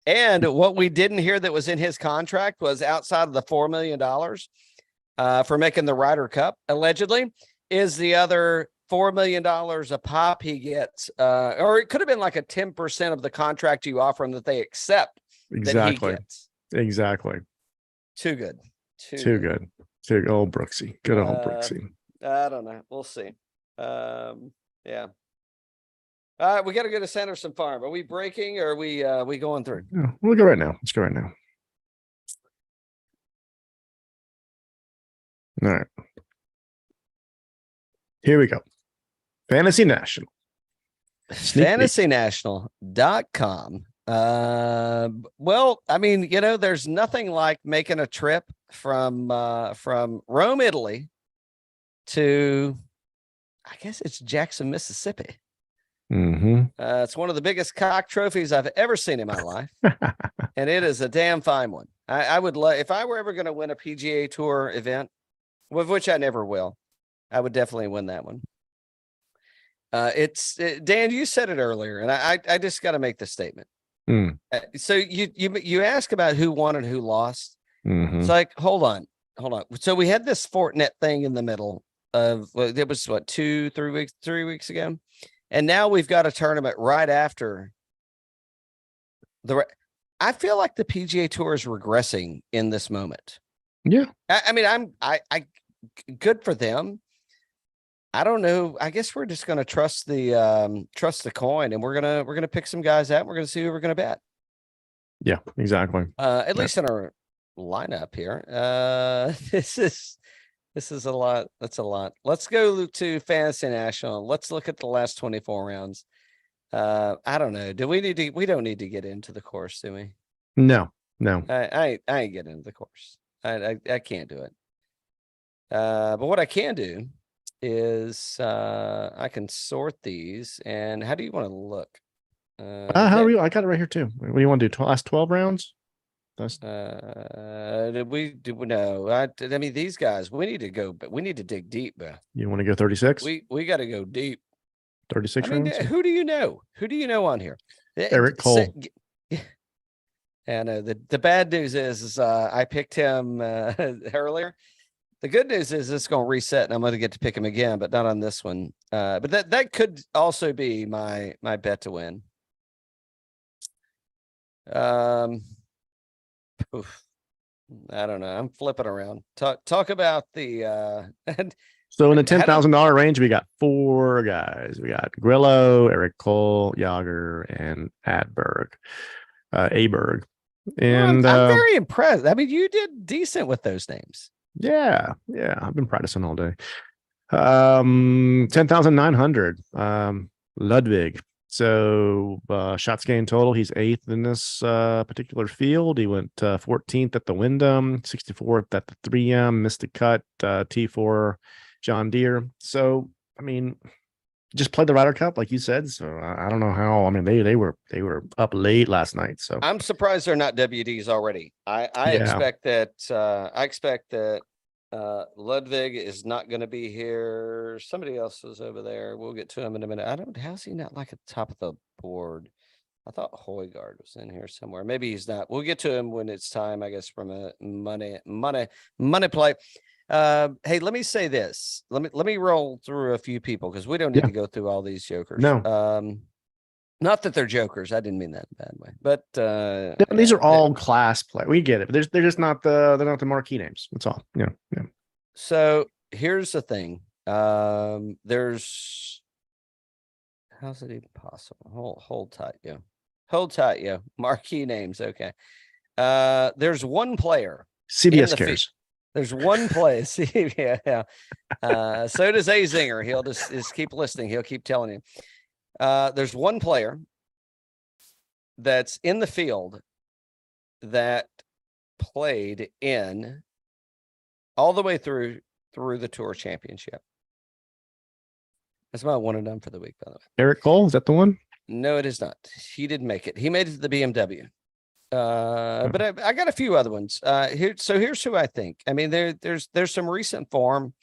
And what we didn't hear that was in his contract was outside of the $4 million for making the Ryder Cup, allegedly, is the other $4 million a pop he gets. Or it could have been like a 10% of the contract you offer him that they accept. Exactly. That he gets. Exactly. Too good. Too good. Old Brooksy. Good old Brooksy. I don't know. We'll see. Yeah. All right, we got to go to Sanderson Farm. Are we breaking or are we going through? Yeah, we'll go right now. Let's go right now. All right. Here we go. Fantasy National. FantasyNational.com. Well, I mean, there's nothing like making a trip from Rome, Italy to, I guess it's Jackson, Mississippi. Mm-hmm. It's one of the biggest cock trophies I've ever seen in my life, and it is a damn fine one. I would love, if I were ever going to win a PGA Tour event, with which I never will, I would definitely win that one. Dan, you said it earlier, and I just got to make this statement. So you ask about who won and who lost. Mm-hmm. It's like, hold on. So we had this Fortinet thing in the middle of, it was what, 3 weeks ago. And now we've got a tournament right after I feel like the PGA Tour is regressing in this moment. Yeah. I mean, I good for them. I don't know. I guess we're just going to trust the coin, and we're going to pick some guys out. And we're going to see who we're going to bet. Yeah, exactly. At least in our lineup here. This is a lot. That's a lot. Let's go to Fantasy National. Let's look at the last 24 rounds. I don't know. We don't need to get into the course, do we? No. I ain't getting into the course. I can't do it. But what I can do is I can sort these. And how do you want to look? How are you? I got it right here too. What do you want to do? Last 12 rounds? Did we do no? I mean, these guys, we need to go, but we need to dig deep, bro. You want to go 36? We got to go deep. 36 I mean, rounds? who do you know? Who do you know on here? Eric Cole. I know the bad news is I picked him earlier. The good news is it's going to reset and I'm going to get to pick him again, but not on this one. But that could also be my bet to win. Oof. I don't know. I'm flipping around. Talk about the So in the $10,000 range, we got 4 guys. We got Grillo, Eric Cole, Yager, and Aberg. And I'm very impressed. I mean, you did decent with those names. Yeah. I've been practicing all day. 10,900. Ludwig. So shots gained total, he's 8th in this particular field. He went 14th at the Wyndham, 64th at the 3M, missed the cut, T4 John Deere. So I mean, just played the Ryder Cup like you said. So I don't know how. I mean, they were up late last night. So I'm surprised they're not WDs already. I expect that Ludwig is not going to be here. Somebody else is over there. We'll get to him in a minute. How's he not like at the top of the board? I thought Højgaard was in here somewhere. Maybe he's not. We'll get to him when it's time, I guess, from a money play. Hey, let me say this. Let me roll through a few people because we don't need to go through all these jokers. No. Not that they're jokers. I didn't mean that in a bad way. But these are all class play. We get it. But they're just not they're not the marquee names. That's all. Yeah. So here's the thing. There's how's it even possible? Hold tight, yo. Hold tight, yo. Marquee names. Okay. There's one player. CBS cares. There's one place. Yeah. So does Azinger. He'll just keep listening. He'll keep telling you. There's one player that's in the field that played in all the way through the Tour Championship. That's my one and done for the week, by the way. Eric Cole, is that the one? No, it is not. He didn't make it. He made it to the BMW. But I got a few other ones. Here's who I think. I mean, there's some recent form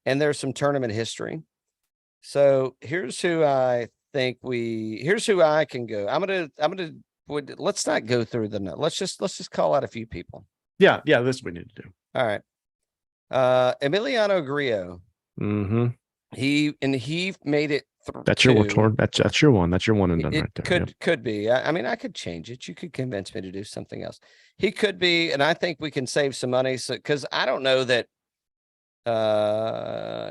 and there's some tournament history. So here's who I think here's who I can go. Let's not go through let's just call out a few people. Yeah, this is what we need to do. All right. Emiliano Grillo. Mm-hmm. He made it through. That's your one. That's your one. That's your one and done right there. Could be. I mean, I could change it. You could convince me to do something else. He could be, and I think we can save some money. So, because I don't know that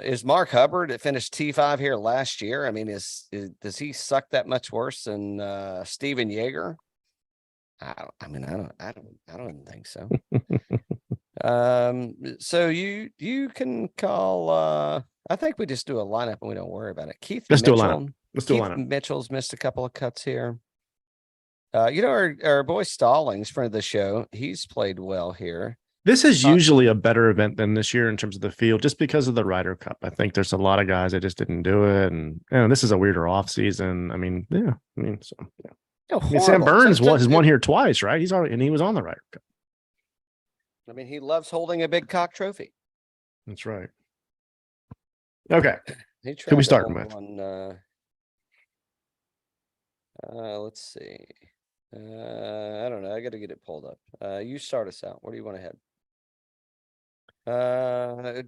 is Mark Hubbard that finished T5 here last year. I mean, does he suck that much worse than Steven Yeager? I don't even think so. So you can call. I think we just do a lineup and we don't worry about it. Let's do a lineup. Mitchell's missed a couple of cuts here. Our boy Stallings, friend of the show, he's played well here. This is usually a better event than this year in terms of the field, just because of the Ryder Cup. I think there's a lot of guys that just didn't do it, and this is a weirder off season. I mean, yeah. Sam Burns has won here twice, right? He was on the Ryder Cup. I mean, he loves holding a big cock trophy. That's right. Okay. Who we starting with? Let's see. I don't know. I got to get it pulled up. You start us out. Where do you want to head?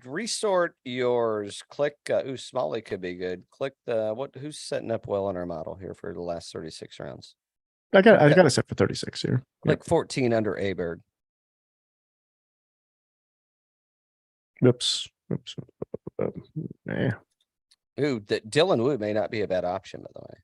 Resort yours. Click. Smalley could be good. Click who's setting up well in our model here for the last 36 rounds. I got it set for 36 here. Click 14 under Aberg. Oops. Ooh, Dylan Wu may not be a bad option, by the way.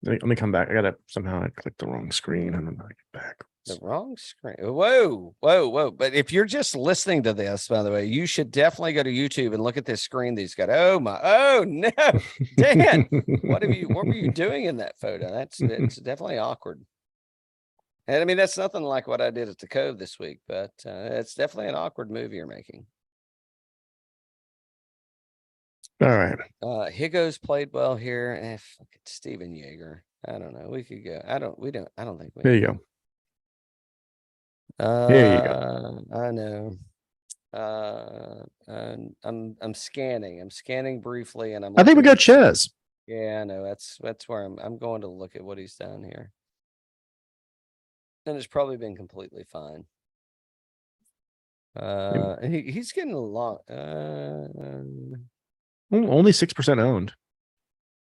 Let me come back. I gotta somehow I clicked the wrong screen. I don't know how to get back. The wrong screen. Whoa, whoa, whoa. But if you're just listening to this, by the way, you should definitely go to YouTube and look at this screen that he's got. Oh my, oh no, Dan, what were you doing in that photo? It's definitely awkward. And I mean, that's nothing like what I did at the Cove this week, but it's definitely an awkward move you're making. All right. Higo's played well here. Fuck it, Steven Yeager. I don't know. We could go. I don't think we. There you go. There you go. I know. I'm scanning. I'm scanning briefly, and I think we got Ches. Yeah, I know. That's where I'm going to look at what he's done here. And it's probably been completely fine. He's getting a lot. Only 6% owned.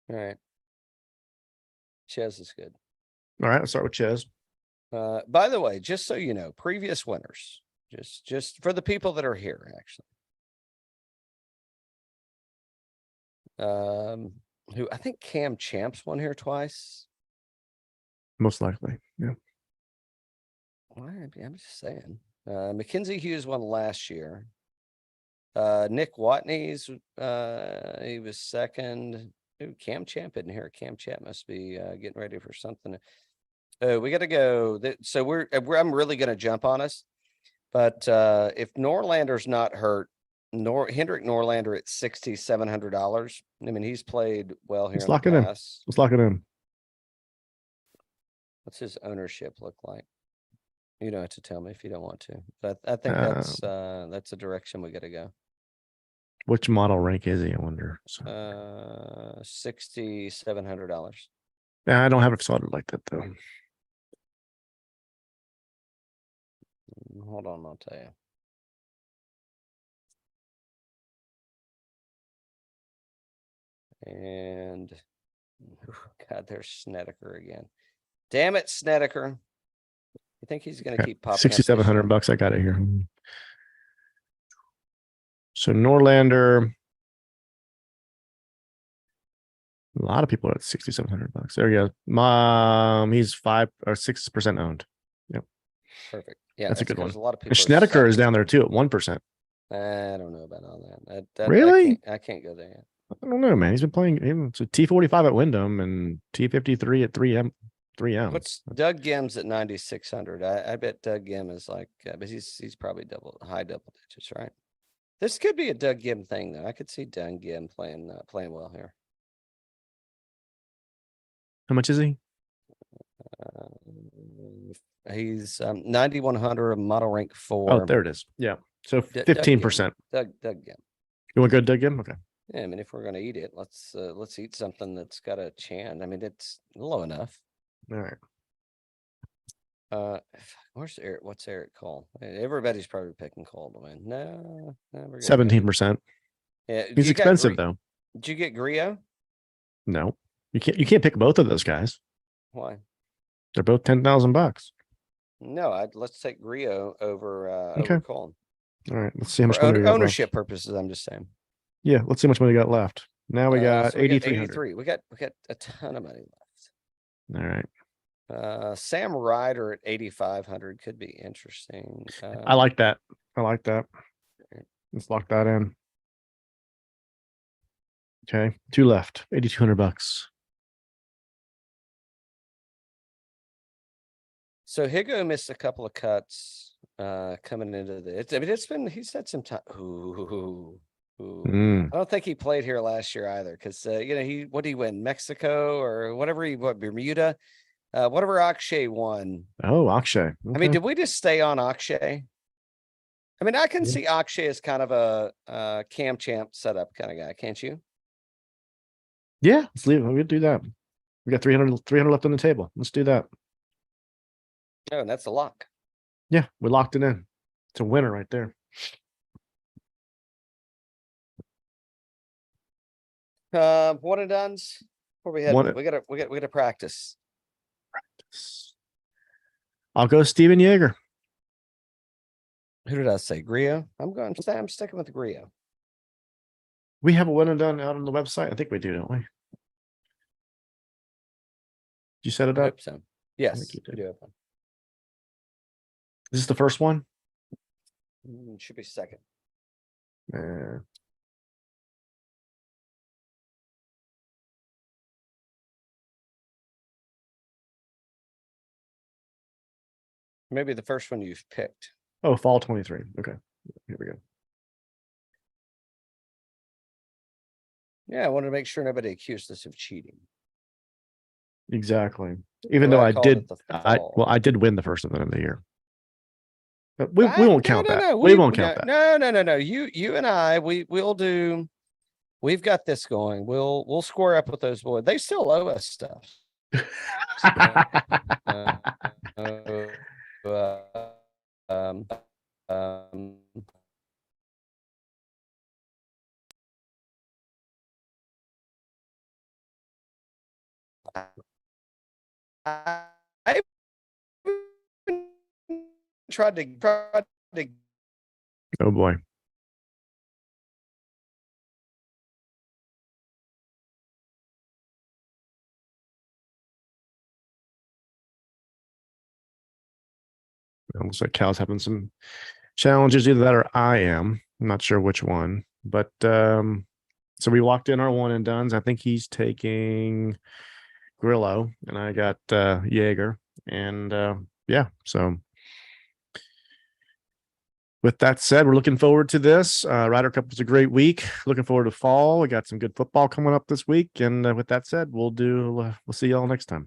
All right. Ches is good. All right, let's start with Ches. By the way, just so you know, previous winners, just for the people that are here, actually. Who I think Cam Champs won here twice. Most likely, yeah. I'm just saying. Mackenzie Hughes won last year. Nick Watney's he was second. Ooh, Cam Champ isn't here. Cam Champ must be getting ready for something. We got to go. So I'm really going to jump on us. But if Norlander's not hurt, Hendrik Norlander at $6,700. I mean, he's played well here. Let's lock it in. Let's lock it in. What's his ownership look like? You don't have to tell me if you don't want to. But I think that's a direction we got to go. Which model rank is he? I wonder. So. $6,700. Yeah, I don't have it sorted like that though. Hold on, I'll tell you. And God, there's Snedeker again. Damn it, Snedeker. You think he's going to keep popping? $6,700. I got it here. So Norlander. A lot of people are at $6,700. There you go. He's 5 or 6% owned. Yep. Perfect. Yeah, that's a good one. A lot of people. Snedeker is down there too at 1%. I don't know about all that. Really? I can't go there yet. I don't know, man. He's been playing. So T45 at Wyndham and T53 at 3M. What's Doug Gim's at 9,600? I bet Doug Gim is like, but he's probably high double digits, right? This could be a Doug Gim thing, though. I could see Doug Gim playing well here. How much is he? He's 9,100, model rank 4. Oh, there it is. Yeah. So 15%. Doug Gim. You want to go Doug Gim? Okay. Yeah, I mean, if we're going to eat it, let's eat something that's got a chance. I mean, it's low enough. All right. Where's Eric? What's Eric Cole? Everybody's probably picking Cole to win. No, 17%. Yeah, he's expensive though. Did you get Griot? No, you can't pick both of those guys. Why? They're both $10,000. No, let's take Griot over Cole. All right, let's see how much money ownership purposes. I'm just saying. Yeah, let's see how much money we got left. Now we got 8,300. We got a ton of money left. All right. Sam Ryder at 8,500 could be interesting. I like that. Let's lock that in. Okay, 2 left. $8,200. So Higo missed a couple of cuts coming into this. I mean, he's had some time. I don't think he played here last year either, because what did he win? Mexico or whatever Bermuda? Whatever Akshay won. Oh, Akshay. Okay. I mean, did we just stay on Akshay? I mean, I can see Akshay as kind of a Cam Champ setup kind of guy, can't you? Yeah, let's leave. We'll do that. We got 300 left on the table. Let's do that. Oh, and that's a lock. Yeah, we locked it in. It's a winner right there. One and done's. Where we headed? We gotta practice. I'll go Steven Yeager. Who did I say? Griot? I'm sticking with Griot. We have a one and done out on the website. I think we do, don't we? Did you set it up? So. Yes, we do have one. Is this the first one? Should be second. Maybe the first one you've picked. Oh, fall 23. Okay, here we go. Yeah, I wanted to make sure nobody accused us of cheating. Exactly. Even though I did win the first event of the year. But we won't count that. We won't count that. No. You and I, we'll do. We've got this going. We'll square up with those boys. They still owe us stuff. I tried to. Oh boy. It looks like Cal's having some challenges, either that or I am. I'm not sure which one, but so we walked in our one and dones. I think he's taking Grillo, and I got Jaeger, and yeah. So with that said, we're looking forward to this. Ryder Cup was a great week. Looking forward to fall. We got some good football coming up this week, and with that said, we'll see y'all next time.